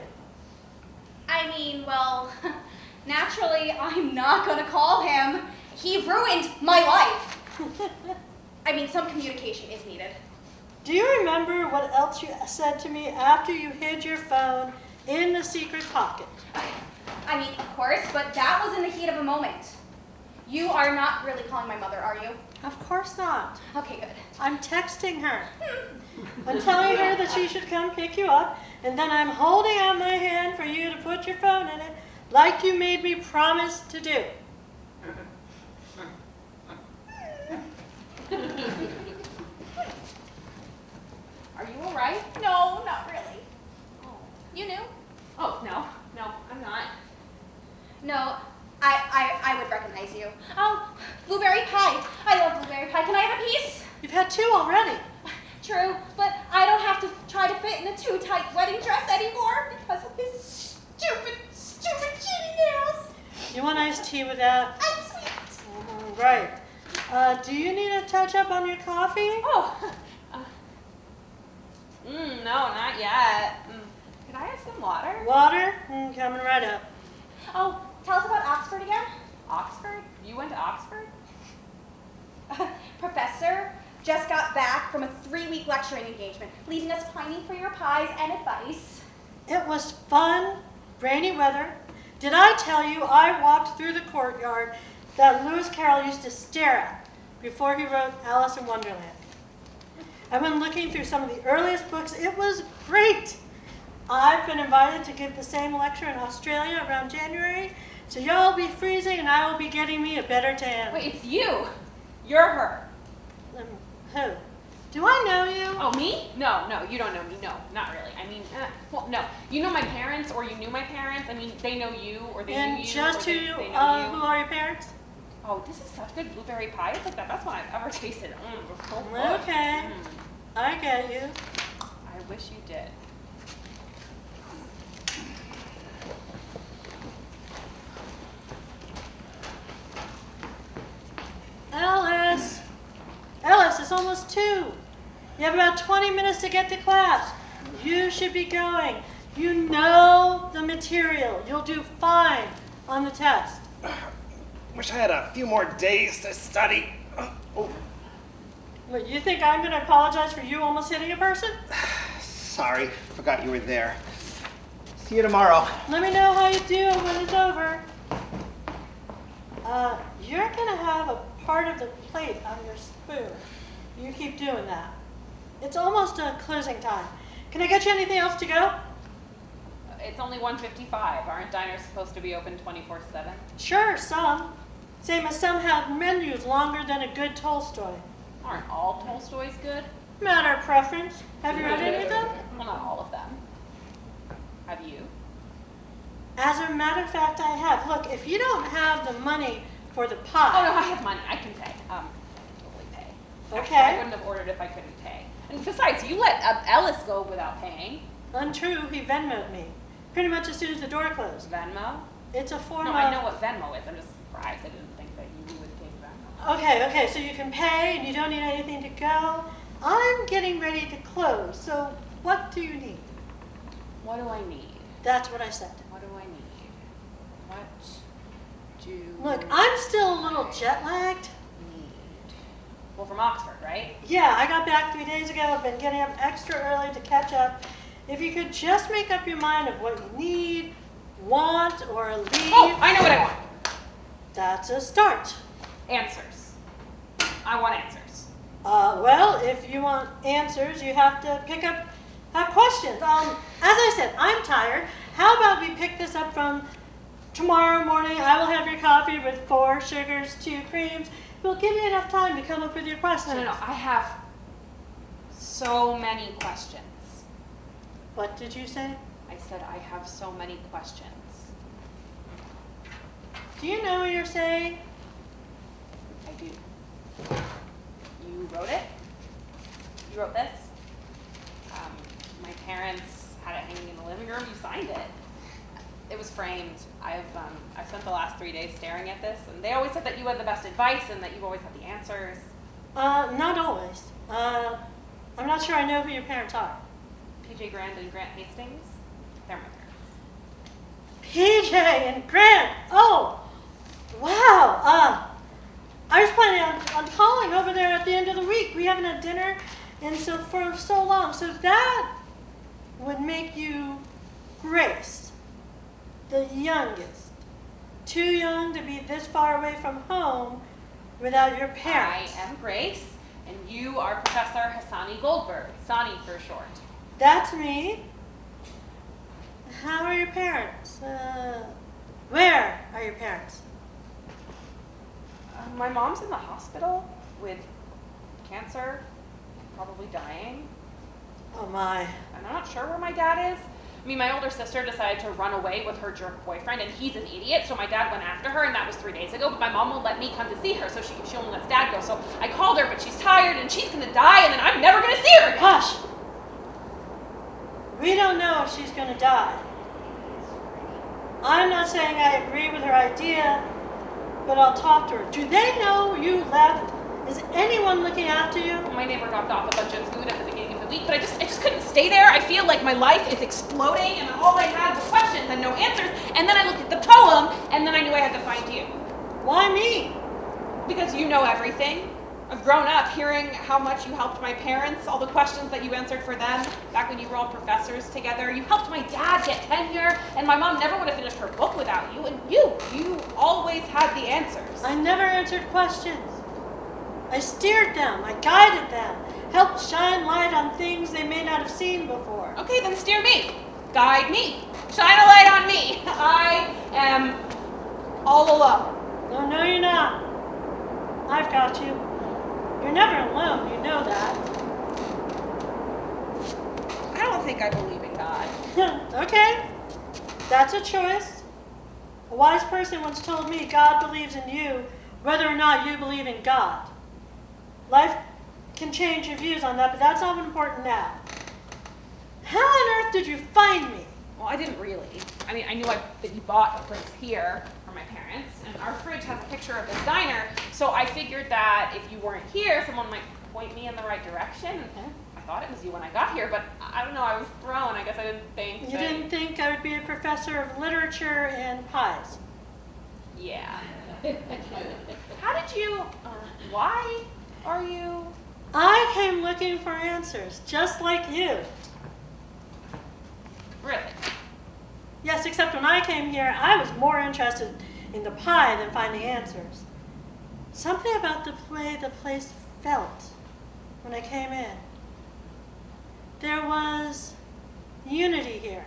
Naturally, I'm not gonna call him. He ruined my life. Some communication is needed. Do you remember what else you said to me after you hid your phone in the secret pocket? Of course, but that was in the heat of a moment. You are not really calling my mother, are you? Of course not. Okay, good. I'm texting her. I'm telling her that she should come pick you up, and then I'm holding out my hand for you to put your phone in it, like you made me promise to do. Are you all right? No, not really. Oh. You knew? Oh, no, I'm not. No, I would recognize you. Oh, blueberry pie. I love blueberry pie. Can I have a piece? You've had 2 already. True, but I don't have to try to fit in a too tight wedding dress anymore because of his stupid cheating nails. You want iced tea with that? I'm sweet. Right. Do you need a touch-up on your coffee? Oh, no, not yet. Could I have some water? Water? Coming right up. Oh, tell us about Oxford again. Oxford? You went to Oxford? Professor just got back from a 3-week lecturing engagement, leaving us pining for your pies and advice. It was fun, rainy weather. Did I tell you I walked through the courtyard that Lewis Carroll used to stare at before he wrote Alice in Wonderland? I've been looking through some of the earliest books. It was great. I've been invited to give the same lecture in Australia around January, so y'all will be freezing and I will be getting me a better tan. Wait, it's you. You're her. Who? Do I know you? Oh, me? No, you don't know me. No, not really. No. You know my parents, or you knew my parents. They know you, or they And knew you, just or who, they know you. who are your parents? Oh, this is such good blueberry pie. It's like the best one I've ever tasted. It's so good. Okay, I get you. I wish you did. Alice! Alice, it's almost 2. You have about 20 minutes to get to class. You should be going. You know the material. You'll do fine on the test. Wish I had a few more days to study. Oh, What, you think I'm going to apologize for you almost hitting a person? sorry, forgot you were there. See you tomorrow. Let me know how you do when it's over. You're going to have a part of the plate on your spoon. You keep doing that. It's almost closing time. Can I get you anything else to go? It's only 1:55. Aren't diners supposed to be open 24/7? Sure, some. Same as some have menus longer than a good Tolstoy. Aren't all Tolstoys good? Matter of preference. Have you read any of them? Well, not all of them. Have you? As a matter of fact, I have. Look, if you don't have the money for the pie. Oh, no, I have money. I can pay. I can totally pay. Actually, Okay. I wouldn't have ordered if I couldn't pay. And besides, you let Ellis go without paying. Untrue, he Venmo'd me. Pretty much as soon as the door closed. Venmo? It's a form No, of... I know what Venmo is. I'm just surprised. I didn't think that you would take Venmo. Okay, so you can pay and you don't need anything to go. I'm getting ready to close, so what do you need? What do I need? That's what I said. What do I need? What do Look, I'm still a little jet lagged. need? Well, from Oxford, right? Yeah, I got back 3 days ago. I've been getting up extra early to catch up. If you could just make up your mind of what you need, want or leave. Oh, I know what I want. That's a start. Answers. I want answers. Well, if you want answers, you have to have questions. As I said, I'm tired. How about we pick this up from tomorrow morning? I will have your coffee with 4 sugars, 2 creams. We'll give you enough time to come up with your questions. No. I have so many questions. What did you say? I said I have so many questions. Do you know what you're saying? I do. You wrote it? You wrote this? My parents had it hanging in the living room. You signed it. It was framed. I've spent the last 3 days staring at this, and they always said that you had the best advice and that you always had the answers. Not always. I'm not sure I know who your parents are. PJ Grand and Grant Hastings, they're my parents. PJ and Grant. Oh, wow. I was planning on calling over there at the end of the week. We haven't had dinner for so long. So that would make you Grace, the youngest. Too young to be this far away from home without your parents. I am Grace, and you are Professor Hassani Goldberg, Sani for short. That's me. How are your parents? Where are your parents? My mom's in the hospital with cancer, probably dying. Oh my. And I'm not sure where my dad is. I mean, my older sister decided to run away with her jerk boyfriend, and he's an idiot, so my dad went after her, and that was 3 days ago, but my mom won't let me come to see her, so she only lets dad go. So I called her, but she's tired, and she's gonna die, and then I'm never gonna see her again. Hush! We don't know if she's gonna die. I'm not saying I agree with her idea, but I'll talk to her. Do they know you left? Is anyone looking after you? My neighbor dropped off a bunch of food at the beginning of the week, but I just couldn't stay there. I feel like my life is exploding, and all I had was questions and no answers, and then I looked at the poem, and then I knew I had to find you. Why me? Because you know everything. I've grown up hearing how much you helped my parents, all the questions that you answered for them back when you were all professors together. You helped my dad get tenure, and my mom never would have finished her book without you. And you always had the answers. I never answered questions. I steered them, I guided them, helped shine light on things they may not have seen before. Okay, then steer me. Guide me. Shine a light on me. I am all alone. No, you're not. I've got you. You're never alone, you know that. I don't think I believe in God. Okay, that's a choice. A wise person once told me God believes in you whether or not you believe in God. Life can change your views on that, but that's not important now. How on earth did you find me? Well, I didn't really. I mean, I knew that you bought a place here for my parents, and our fridge has a picture of this diner, so I figured that if you weren't here, someone might point me in the right direction. I thought it was you when I got here, but I don't know, I was thrown. I guess I didn't think. You didn't think I would be a professor of literature and pies? Yeah. How did you, why are you? I came looking for answers, just like you. Really? Yes, except when I came here, I was more interested in the pie than finding answers. Something about the way the place felt when I came in. There was unity here.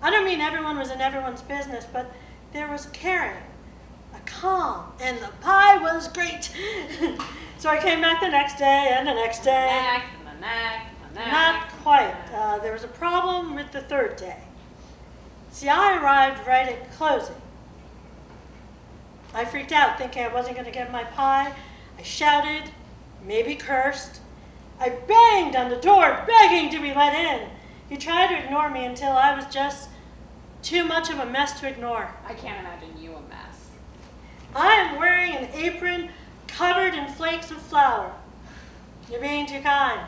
I don't mean everyone was in everyone's business, but there was caring, a calm, and the pie was great. So I came back the next day and the next day. And the next. Not quite. There was a problem with the third day. See, I arrived right at closing. I freaked out thinking I wasn't going to get my pie. I shouted, maybe cursed. I banged on the door, begging to be let in. He tried to ignore me until I was just too much of a mess to ignore. I can't imagine you a mess. I am wearing an apron covered in flakes of flour. You're being too kind.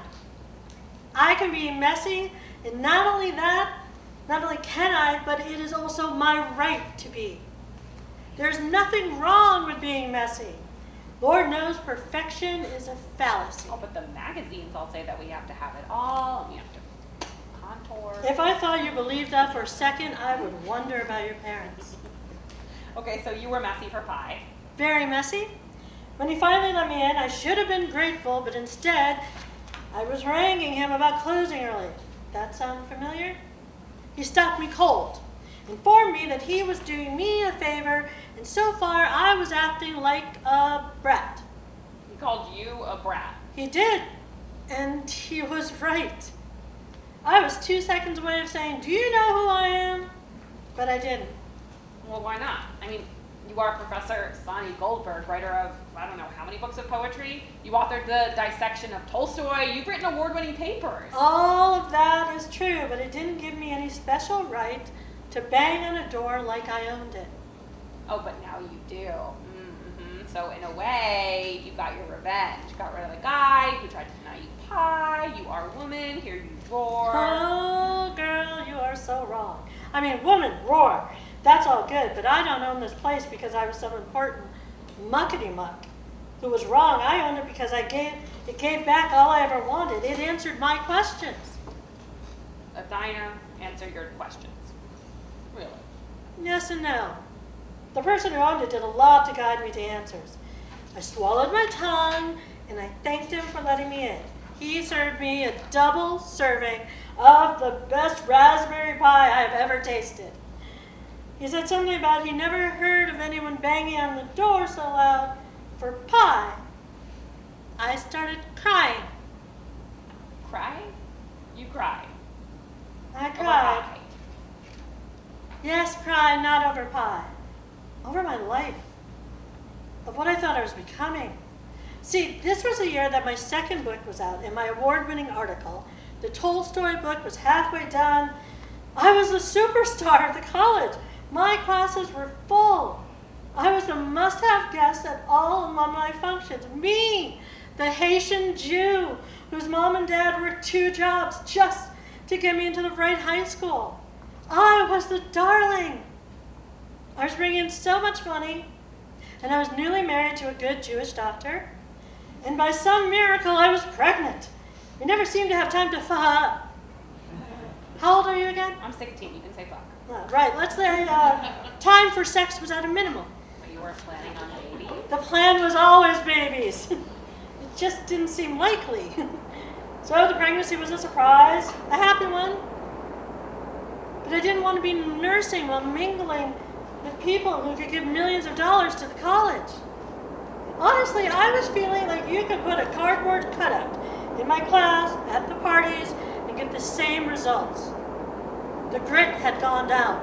I can be messy, and not only that, not only can I, but it is also my right to be. There's nothing wrong with being messy. Lord knows perfection is a fallacy. Oh, but the magazines all say that we have to have it all, and we have to contour. If I thought you believed that for a second, I would wonder about your parents. Okay, so you were messy for pie. Very messy. When he finally let me in, I should have been grateful, but instead, I was haranguing him about closing early. That sound familiar? He stopped me cold, informed me that he was doing me a favor, and so far I was acting like a brat. He called you a brat. He did, and he was right. I was 2 seconds away of saying, "Do you know who I am?" But I didn't. Well, why not? I mean, you are Professor Sonny Goldberg, writer of, I don't know how many books of poetry. You authored the dissection of Tolstoy. You've written award-winning papers. All of that is true, but it didn't give me any special right to bang on a door like I owned it. Oh, but now you do. So in a way, you got your revenge. You got rid of the guy who tried to deny you pie. You are a woman. Here you roar. Oh, girl, you are so wrong. I mean, woman, roar. That's all good, but I don't own this place because I was some important muckety-muck who was wrong. I owned it because it gave back all I ever wanted. It answered my questions. A diner answered your questions. Really? Yes and no. The person who owned it did a lot to guide me to answers. I swallowed my tongue, and I thanked him for letting me in. He served me a double serving of the best raspberry pie I have ever tasted. He said something about he never heard of anyone banging on the door so loud for pie. I started crying. Crying? You cried. I Over cried. pie. Yes, cried, not over pie. Over my life. Of what I thought I was becoming. See, this was the year that my second book was out, and my award-winning article, the Tolstoy book, was halfway done. I was the superstar of the college. My classes were full. I was the must-have guest at all alumni functions. Me, the Haitian Jew, whose mom and dad worked 2 jobs just to get me into the right high school. I was the darling. I was bringing in so much money, and I was newly married to a good Jewish doctor, and by some miracle I was pregnant. We never seemed to have time to fuck. How old are you again? I'm 16. You can say fuck. Right, let's say time for sex was at a minimum. But you weren't planning on a baby? The plan was always babies. It just didn't seem likely. So the pregnancy was a surprise, a happy one. But I didn't want to be nursing while mingling with people who could give millions of dollars to the college. Honestly, I was feeling like you could put a cardboard cutout in my class, at the parties, and get the same results. The grit had gone down,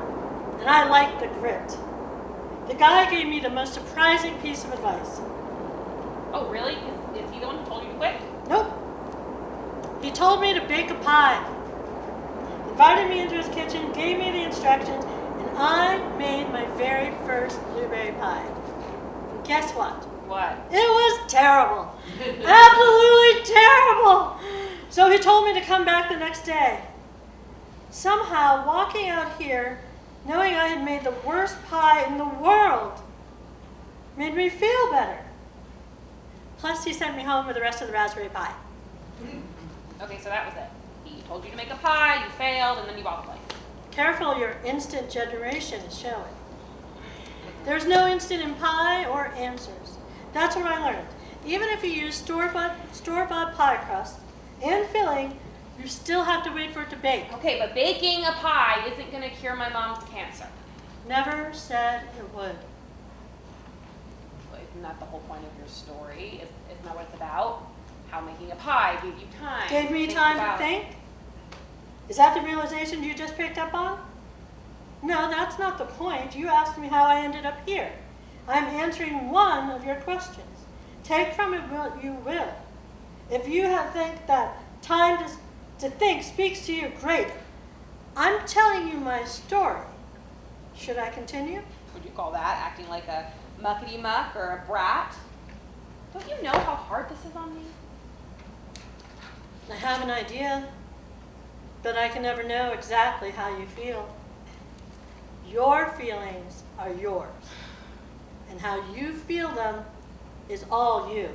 and I liked the grit. The guy gave me the most surprising piece of advice. Oh, really? Is he the one who told you to quit? Nope. He told me to bake a pie. Invited me into his kitchen, gave me the instructions, and I made my very first blueberry pie. And guess what? What? It was terrible. Absolutely terrible. So he told me to come back the next day. Somehow, walking out here, knowing I had made the worst pie in the world, made me feel better. Plus, he sent me home with the rest of the raspberry pie. Okay, so that was it. He told you to make a pie, you failed, and then you bought the place. Careful, your instant generation is showing. There's no instant in pie or answers. That's what I learned. Even if you use store-bought pie crust and filling, you still have to wait for it to bake. Okay, but baking a pie isn't going to cure my mom's cancer. Never said it would. Well, isn't that the whole point of your story? Isn't that what it's about? How making a pie gave you time. Gave me think time about- to think? Is that the realization you just picked up on? No, that's not the point. You asked me how I ended up here. I'm answering one of your questions. Take from it what you will. If you think that time to think speaks to you, great. I'm telling you my story. Should I continue? Would you call that acting like a muckety-muck or a brat? Don't you know how hard this is on me? I have an idea, but I can never know exactly how you feel. Your feelings are yours, and how you feel them is all you.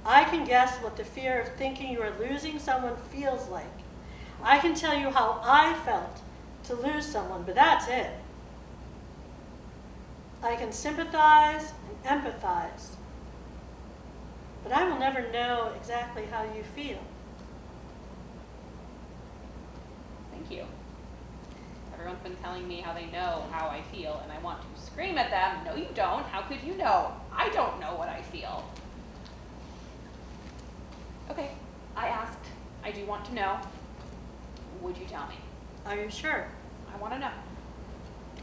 I can guess what the fear of thinking you are losing someone feels like. I can tell you how I felt to lose someone, but that's it. I can sympathize and empathize, but I will never know exactly how you feel. Thank you. Everyone's been telling me how they know how I feel, and I want to scream at them, no you don't, how could you know? I don't know what I feel. Okay, I asked, I do want to know. Would you tell me? Are you sure? I want to know.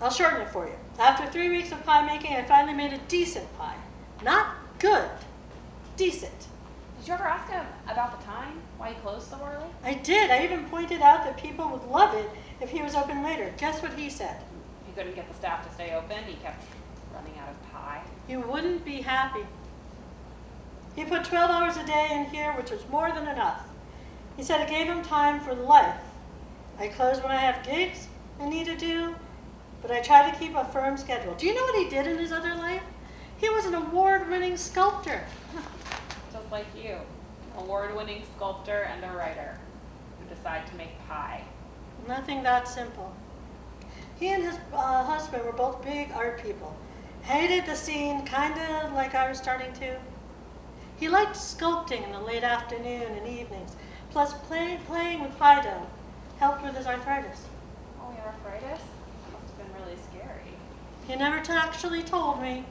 I'll shorten it for you. After 3 weeks of pie making, I finally made a decent pie. Not good, decent. Did you ever ask him about the time? Why he closed so early? I did. I even pointed out that people would love it if he was open later. Guess what he said? He couldn't get the staff to stay open. He kept running out of pie. You wouldn't be happy. He put 12 hours a day in here, which was more than enough. He said it gave him time for life. I close when I have gigs I need to do, but I try to keep a firm schedule. Do you know what he did in his other life? He was an award-winning sculptor. Just like you, award-winning sculptor and a writer who decide to make pie. Nothing that simple. He and his husband were both big art people. Hated the scene, kind of like I was starting to. He liked sculpting in the late afternoon and evenings, plus playing with pie dough. Helped with his arthritis. Oh, your arthritis? That must have been really scary. He never actually told me.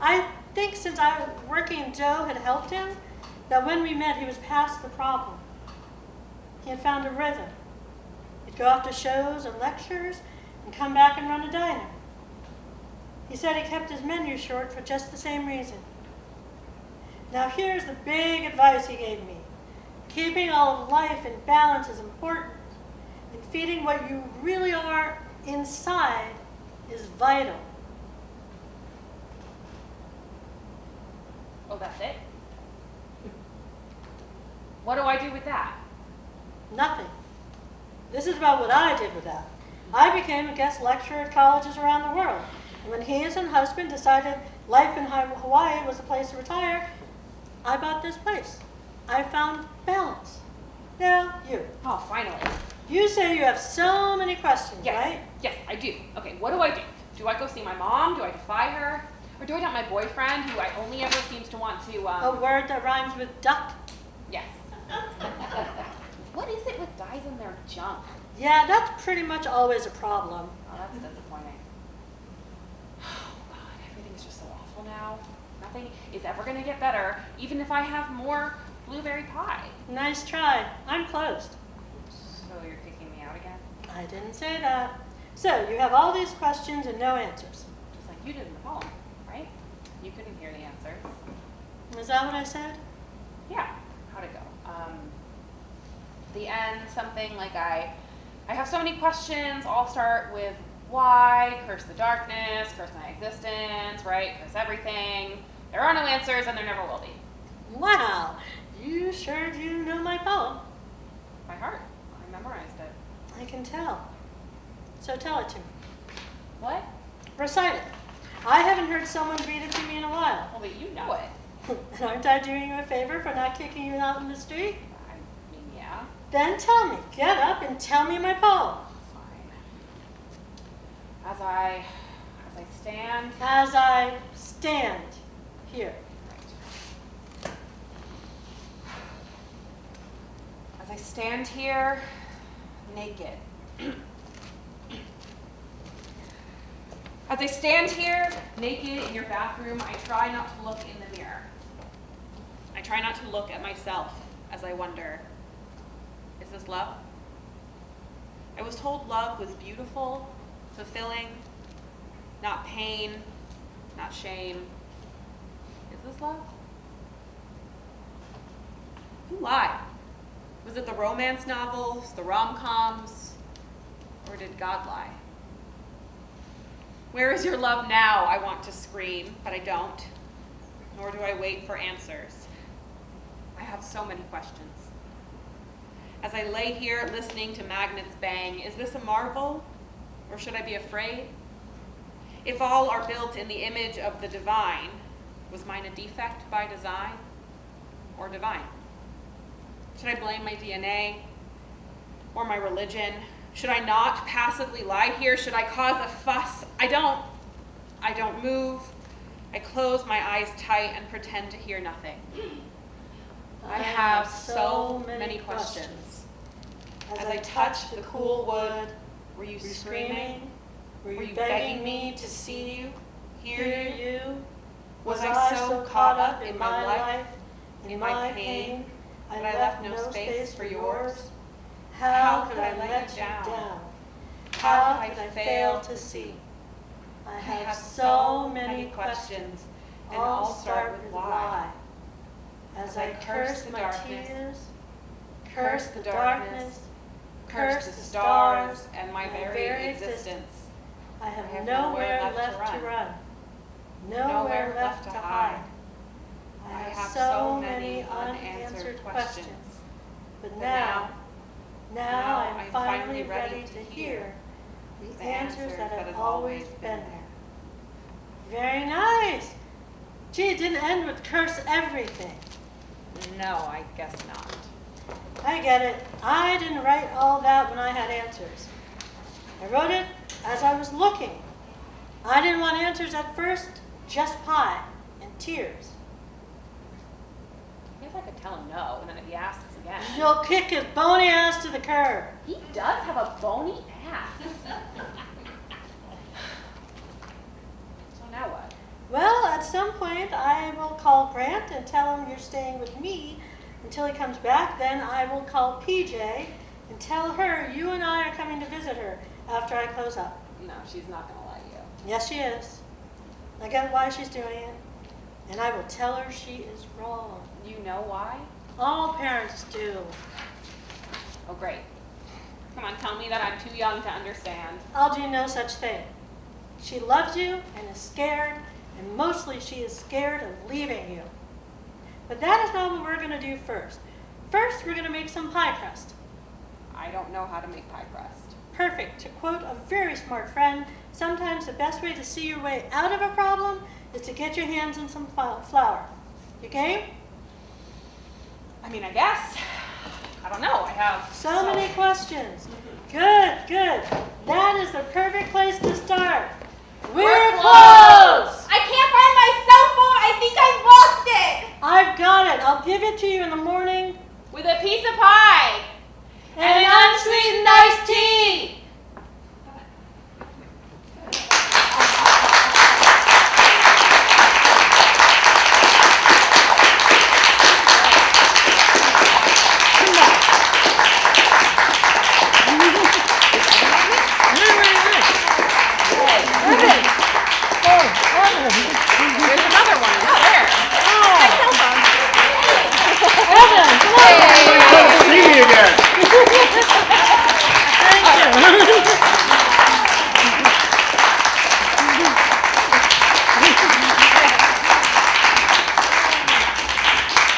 I think since I was working dough had helped him, that when we met he was past the problem. He had found a rhythm. He'd go off to shows and lectures and come back and run a diner. He said he kept his menu short for just the same reason. Now here's the big advice he gave me. Keeping all of life in balance is important, and feeding what you really are inside is vital. Oh, that's it? What do I do with that? Nothing. This is about what I did with that. I became a guest lecturer at colleges around the world, and when he and his husband decided life in Hawaii was the place to retire, I bought this place. I found balance. Now, you. Oh, finally. You say you have so many questions, Yes. right? Yes, I do. Okay, what do I do? Do I go see my mom? Do I defy her? Or do I doubt my boyfriend, who I only ever seems to want to, A word that rhymes with duck. Yes. What is it with dyes in their junk? Yeah, that's pretty much always a problem. Oh, that's disappointing. Oh, God, everything's just so awful now. Nothing is ever going to get better, even if I have more blueberry pie. Nice try. I'm closed. So you're kicking me out again? I didn't say that. So, you have all these questions and no answers. Just like you did in the poem, right? You couldn't hear the answers. Is that what I said? Yeah, how'd it go? The end, something like I have so many questions, all start with why, curse the darkness, curse my existence, right? Curse everything. There are no answers and there never will be. Wow, you sure do know my poem. By heart, I memorized it. I can tell. So tell it to me. What? Recite it. I haven't heard someone read it to me in a while. Well, but you know it. And aren't I doing you a favor for not kicking you out in the street? I mean, yeah, Then tell me. Get up and tell me my poem. fine. As I stand, As I stand here. as I stand here, naked. As I stand here, naked in your bathroom, I try not to look in the mirror. I try not to look at myself as I wonder, is this love? I was told love was beautiful, fulfilling, not pain, not shame. Is this love? Who lied? Was it the romance novels, the rom-coms, or did God lie? Where is your love now? I want to scream, but I don't. Nor do I wait for answers. I have so many questions. As I lay here listening to magnets bang, is this a marvel, or should I be afraid? If all are built in the image of the divine, was mine a defect by design, or divine? Should I blame my DNA? or my religion? Should I not passively lie here? Should I cause a fuss? I don't move. I close my eyes tight and pretend to hear nothing. I have so many questions. As I touched the cool wood, were you screaming? Were you begging me to see you, hear you? Was I so caught up in my life, in my pain, that I left no space for yours? How could I let you down? How could I fail to see? I have so many questions, and all start with why. As I curse my tears, curse the darkness, curse the stars, and my very existence, I have nowhere left to run, nowhere left to hide. I have so many unanswered questions, but now I'm finally ready to hear the answers that have always been there. Very nice. Gee, it didn't end with curse everything. No, I guess not. I get it. I didn't write all that when I had answers. I wrote it as I was looking. I didn't want answers at first, just pie and tears. I guess I could tell him no, and then if he asks again. You'll kick his bony ass to the curb. He does have a bony ass. So now what? Well, at some point, I will call Grant and tell him you're staying with me until he comes back. Then I will call PJ and tell her you and I are coming to visit her after I close up. No, she's not going to let you. Yes, she is. I get why she's doing it, and I will tell her she is wrong. You know why? All parents do. Oh, great. Come on, tell me that I'm too young to understand. I'll do no such thing. She loves you and is scared, and mostly she is scared of leaving you. But that is not what we're going to do first. First, we're going to make some pie crust. I don't know how to make pie crust. Perfect. To quote a very smart friend, sometimes the best way to see your way out of a problem is to get your hands in some flour. You game? I mean, I guess. I don't know. I have So many questions. Good, good. That is the perfect place to start. We're closed! I can't find my cell phone. I think I lost it. I've got it. I'll give it to you in the morning. with a piece of pie And an unsweetened iced tea. There's another one. It's there. Good to see you again.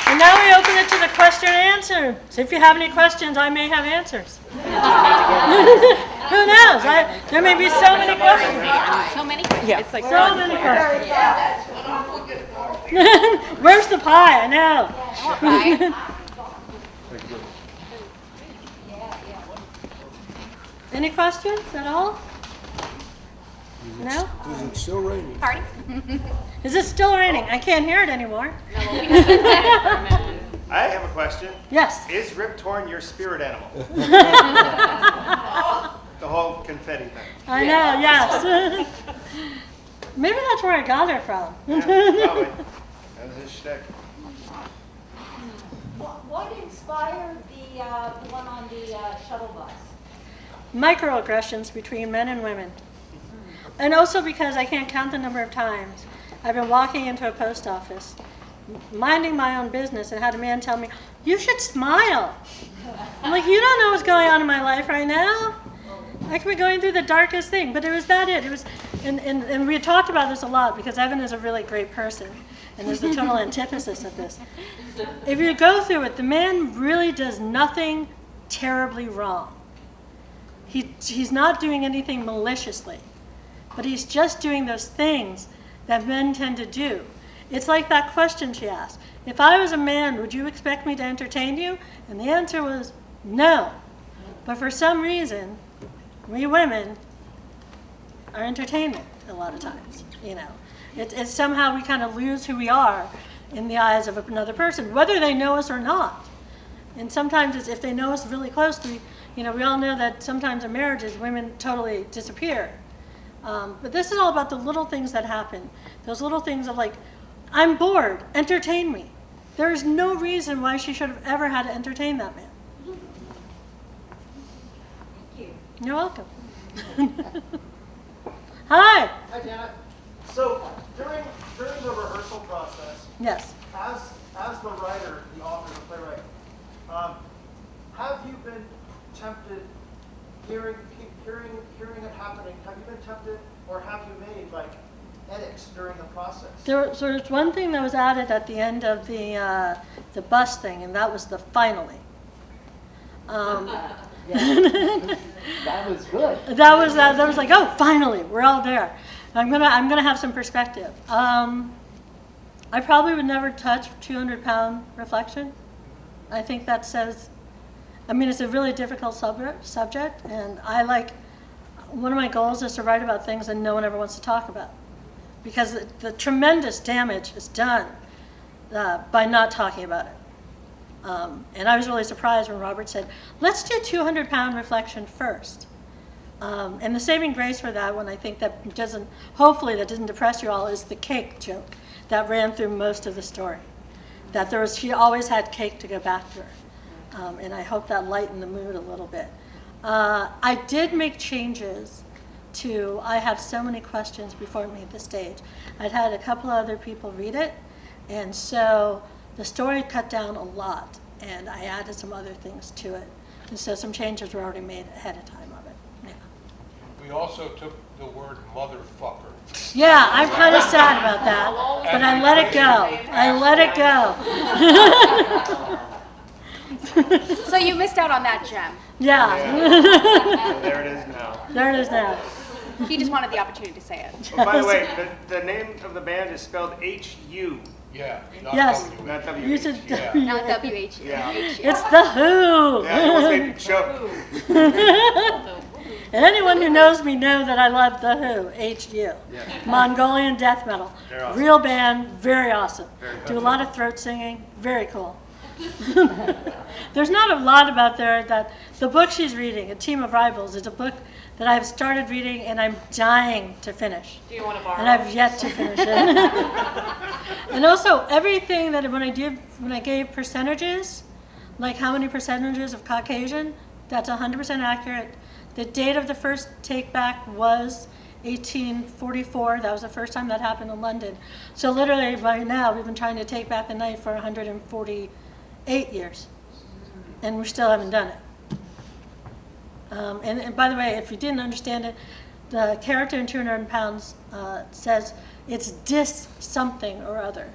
And now we open it to the question and answer. So if you have any questions, I may have answers. Who knows? There may be so many questions. So many. Yeah. It's like So many questions. Where's the pie? I know. Any questions at all? No? Is it still raining? Party? Is it still raining? I can't hear it anymore. I have a question. Yes. Is Rip Torn your spirit animal? The whole confetti thing. I know, yes. Maybe that's where I got it from. Yeah, probably. That's his shtick. What inspired the one on the shuttle bus? Microaggressions between men and women. And also because I can't count the number of times I've been walking into a post office, minding my own business, and had a man tell me, "You should smile." I'm like, you don't know what's going on in my life right now. I could be going through the darkest thing, but it was that it. It was, and we had talked about this a lot because Evan is a really great person, and there's the total antithesis of this. If you go through it, the man really does nothing terribly wrong. He's not doing anything maliciously, but he's just doing those things that men tend to do. It's like that question she asked. If I was a man, would you expect me to entertain you? And the answer was no. But for some reason, we women are entertainment a lot of times, you know. It's somehow we kind of lose who we are in the eyes of another person, whether they know us or not. And sometimes it's, if they know us really closely, you know, we all know that sometimes in marriages, women totally disappear. But this is all about the little things that happen. Those little things of like, I'm bored, entertain me. There is no reason why she should have ever had to entertain that man. Thank you. You're welcome. Hi. Hi, Janet. So during the rehearsal process, Yes. as the writer, the author, the playwright, have you been tempted, hearing it happening? Have you been tempted, or have you made like edits during the process? So there's one thing that was added at the end of the bus thing, and that was the finally. That was good. That was like, oh, finally, we're all there. I'm gonna have some perspective. I probably would never touch 200-pound reflection. I think that says, I mean, it's a really difficult subject, and one of my goals is to write about things that no one ever wants to talk about, because the tremendous damage is done by not talking about it. And I was really surprised when Robert said, let's do 200-pound reflection first. And the saving grace for that one, I think hopefully that doesn't depress you all, is the cake joke that ran through most of the story. That she always had cake to go back to her. And I hope that lightened the mood a little bit. I did make changes I have so many questions before it made the stage. I'd had a couple other people read it, and so the story cut down a lot, and I added some other things to it. And so some changes were already made ahead of time of it. Yeah. We also took the word motherfucker. Yeah, I'm kind of sad about that, but I let it go. I let it go. So you missed out on that gem. Yeah. There it is now. There it is now. He just wanted the opportunity to say it. Oh, by the way, the name of the band is spelled H-U, Yeah, not Yes. W. not W. You should. Yeah. Not W-H. Yeah. It's the Who. Yeah, it was making show. And anyone who knows me know that I love the Who, H-U. Yeah. Mongolian death metal. They're awesome. Real band, very awesome. Very Do a good. lot of throat singing, very cool. There's not a lot about there that the book she's reading, A Team of Rivals, is a book that I've started reading and I'm dying to finish. Do you want to borrow? And I've yet to finish it. And also everything that when I gave percentages, like how many percentages of Caucasian, that's 100% accurate. The date of the first take back was 1844. That was the first time that happened in London. So literally right now we've been trying to take back the night for 148 years. And we still haven't done it. And by the way, if you didn't understand it, the character in 200 Pounds says it's dis something or other.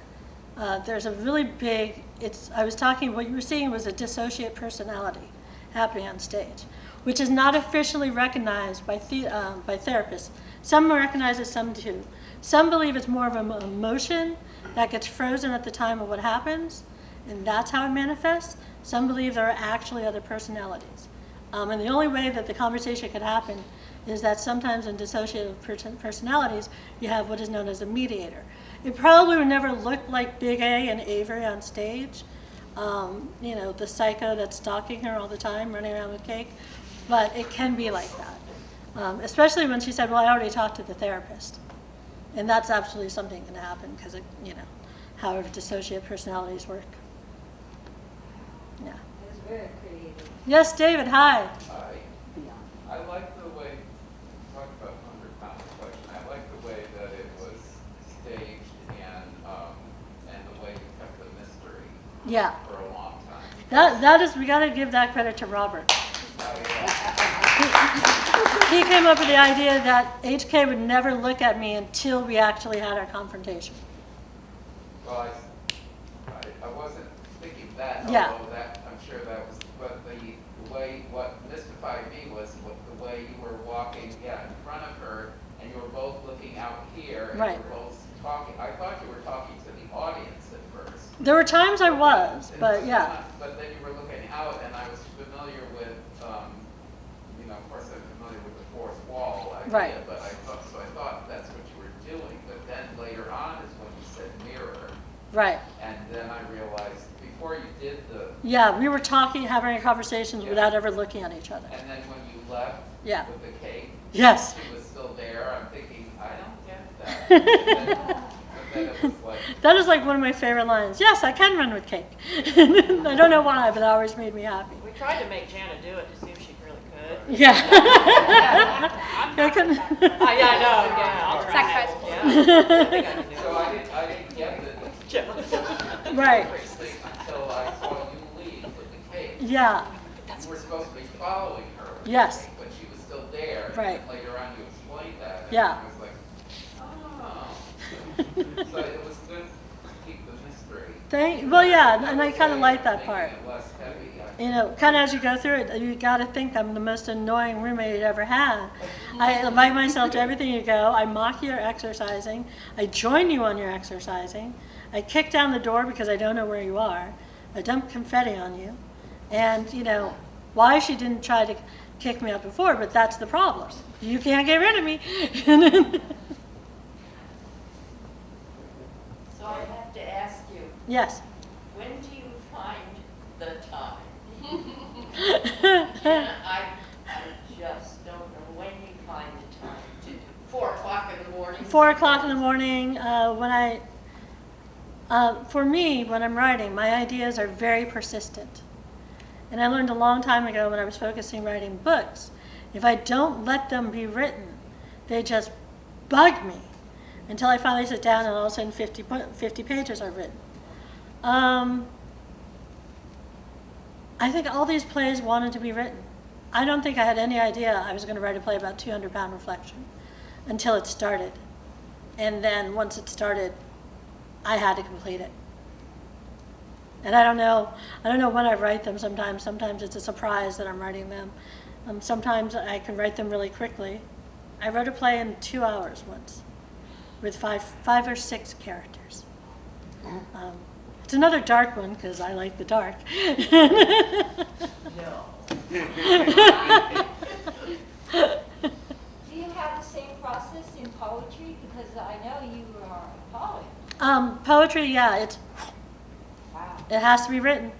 There's a really big, what you were seeing was a dissociate personality happening on stage, which is not officially recognized by therapists. Some recognize it, some do. Some believe it's more of an emotion that gets frozen at the time of what happens, and that's how it manifests. Some believe there are actually other personalities. And the only way that the conversation could happen is that sometimes in dissociative personalities, you have what is known as a mediator. It probably would never look like Big A and Avery on stage, the psycho that's stalking her all the time, running around with cake, but it can be like that. Especially when she said, well, I already talked to the therapist. And that's absolutely something that can happen because, how dissociative personalities work. Yeah. It was very creative. Yes, David, hi. I like the way, talk about 100-pound reflection, I like the way that it was staged and the way you kept the mystery Yeah. for a long time. We got to give that credit to Robert. He came up with the idea that HK would never look at me until we actually had our confrontation. Well, I wasn't thinking that, Yeah. although I'm sure that was, but the way, what mystified me was the way you were walking, in front of her, and you were both looking out here, and Right. you were both talking. I thought you were talking to the audience at first. There were times I was, but yeah. But then you were looking out, and I was familiar with Right. but I thought that's what you were doing. But then later on is when you said mirror, Right. and then I realized before you did the, Yeah, we were talking, having conversations Yeah. without ever looking at each other. and then when you left Yeah. with the cake, Yes. she was still there. I'm thinking, I don't get that. But then it was like, That is like one of my favorite lines. Yes, I can run with cake. I don't know why, but that always made me happy. We tried to make Jana do it to see if she really could. Yeah. I couldn't- Yeah, I know, yeah, I'll try. Sacrifice. Yeah. so I didn't get the Right. thing until I saw you leave with the cake. Yeah. You were supposed to be following her with Yes. the cake, but she was still there. Right. And later on, you explained that. And Yeah. I was like, oh. So it was good to keep the mystery. Well, yeah, and I kind of like that Making part. it less heavy. You know, kind of as you go through it, you got to think I'm the most annoying roommate you'd ever had. I invite myself to everything you go. I mock your exercising. I join you on your exercising. I kick down the door because I don't know where you are. I dump confetti on you. And, you know, why she didn't try to kick me out before, but that's the problem. You can't get rid of me. So I have to ask you, Yes. when do you find the time? And I just don't know when you find the time to do 4 o'clock in the morning. 4 o'clock in the morning, for me, when I'm writing, my ideas are very persistent. And I learned a long time ago when I was focusing writing books, if I don't let them be written, they just bug me until I finally sit down and all of a sudden 50 pages are written. I think all these plays wanted to be written. I don't think I had any idea I was going to write a play about 200-pound reflection until it started. And then once it started, I had to complete it. And I don't know when I write them sometimes. Sometimes it's a surprise that I'm writing them. Sometimes I can write them really quickly. I wrote a play in 2 hours once with five or six characters. It's another dark one because I like the dark. No. Do you have the same process in poetry? Because I know you are a poet. Poetry, yeah, Wow. it has to be written.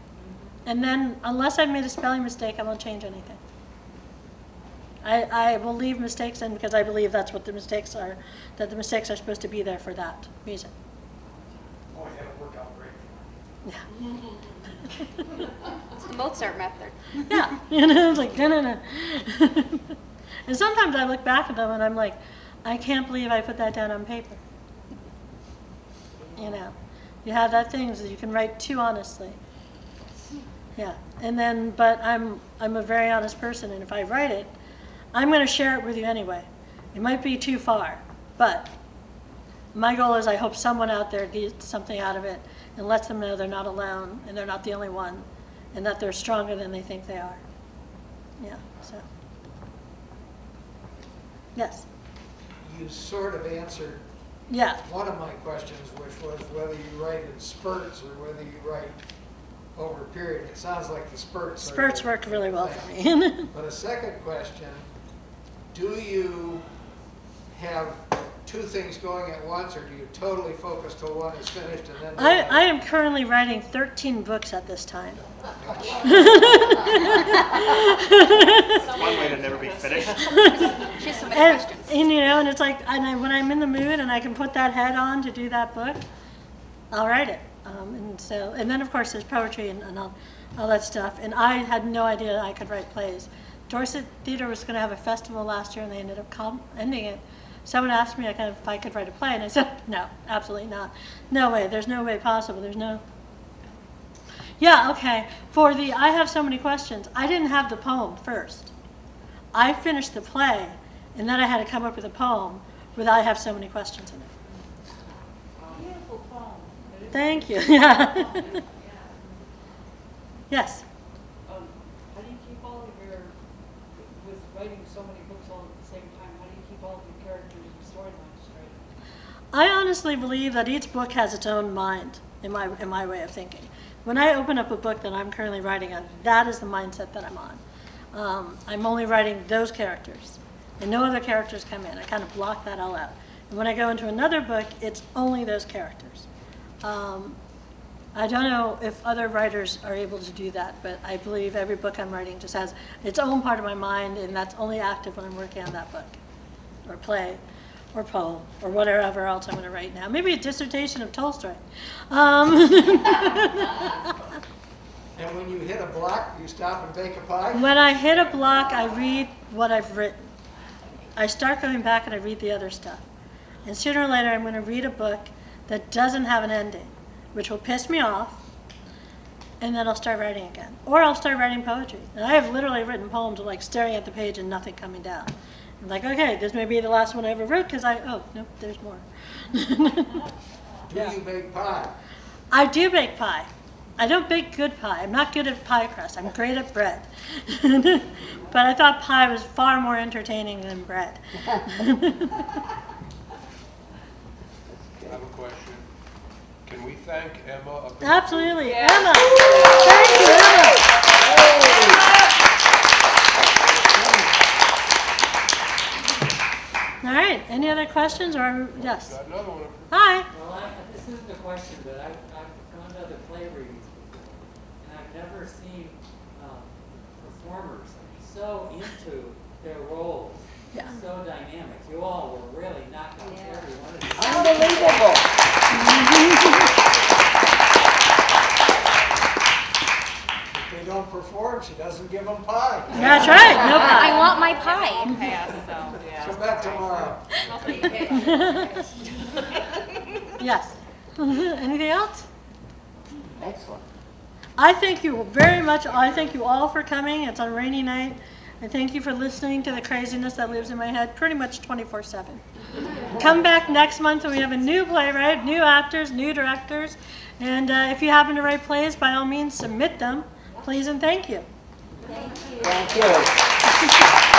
And then, unless I've made a spelling mistake, I won't change anything. I will leave mistakes in because I believe that's what the mistakes are, that the mistakes are supposed to be there for that reason. Boy, that would work out great. Yeah. It's the Mozart method. Yeah, you know, it's like, no. And sometimes I look back at them and I'm like, I can't believe I put that down on paper. You know, you have that thing that you can write too honestly. Yeah, and then, but I'm a very honest person, and if I write it, I'm going to share it with you anyway. It might be too far, but my goal is I hope someone out there gets something out of it and lets them know they're not alone and they're not the only one and that they're stronger than they think they are. Yeah, so. Yes. You sort of answered Yeah. one of my questions, which was whether you write in spurts or whether you write over a period. It sounds like the spurts. Spurts are work really well for thing. me. But a second question, do you have two things going at once, or do you totally focus till one is finished and then? I am currently writing 13 books at this time. It's one way to never be finished. She has so many questions. And you know, and it's like, when I'm in the mood and I can put that head on to do that book, I'll write it. And then of course there's poetry and all that stuff. And I had no idea I could write plays. Dorset Theater was going to have a festival last year and they ended up ending it. Someone asked me if I could write a play, and I said, no, absolutely not. No way, there's no way possible, there's no... Yeah, okay, I have so many questions. I didn't have the poem first. I finished the play, and then I had to come up with a poem with I have so many questions in it. Beautiful poem. Thank you, yeah. Yes? How do you keep all of your, with writing so many books all at the same time, how do you keep all of your characters and storylines straight? I honestly believe that each book has its own mind, in my way of thinking. When I open up a book that I'm currently writing on, that is the mindset that I'm on. I'm only writing those characters. and no other characters come in. I kind of block that all out. And when I go into another book, it's only those characters. I don't know if other writers are able to do that, but I believe every book I'm writing just has its own part of my mind, and that's only active when I'm working on that book, or play, or poem, or whatever else I'm going to write now. Maybe a dissertation of Tolstoy. And when you hit a block, you stop and bake a pie? When I hit a block, I read what I've written. I start going back and I read the other stuff. And sooner or later, I'm going to read a book that doesn't have an ending, which will piss me off, and then I'll start writing again. Or I'll start writing poetry. And I have literally written poems of like staring at the page and nothing coming down. I'm like, okay, this may be the last one I ever wrote, because oh, nope, there's more. Do you bake pie? I do bake pie. I don't bake good pie. I'm not good at pie crust. I'm great at bread. But I thought pie was far more entertaining than bread. I have a question. Can we thank Emma? Up in Absolutely. Yeah. Emma. Thank you, Emma. All right. Any other questions? Or yes. Got another one. Hi. Well, this isn't a question, but I've gone to other play readings before, and I've never seen performers so into their roles, so dynamic. You all were really knocking out every one of these. Unbelievable. If they don't perform, she doesn't give them pie. That's right. No pie. I want my pie. Come back tomorrow. Yes. Anything else? Excellent. I thank you very much. I thank you all for coming. It's a rainy night. I thank you for listening to the craziness that lives in my head pretty much 24/7. Come back next month when we have a new playwright, new actors, new directors. And if you happen to write plays, by all means, submit them. Please and thank you. Thank you.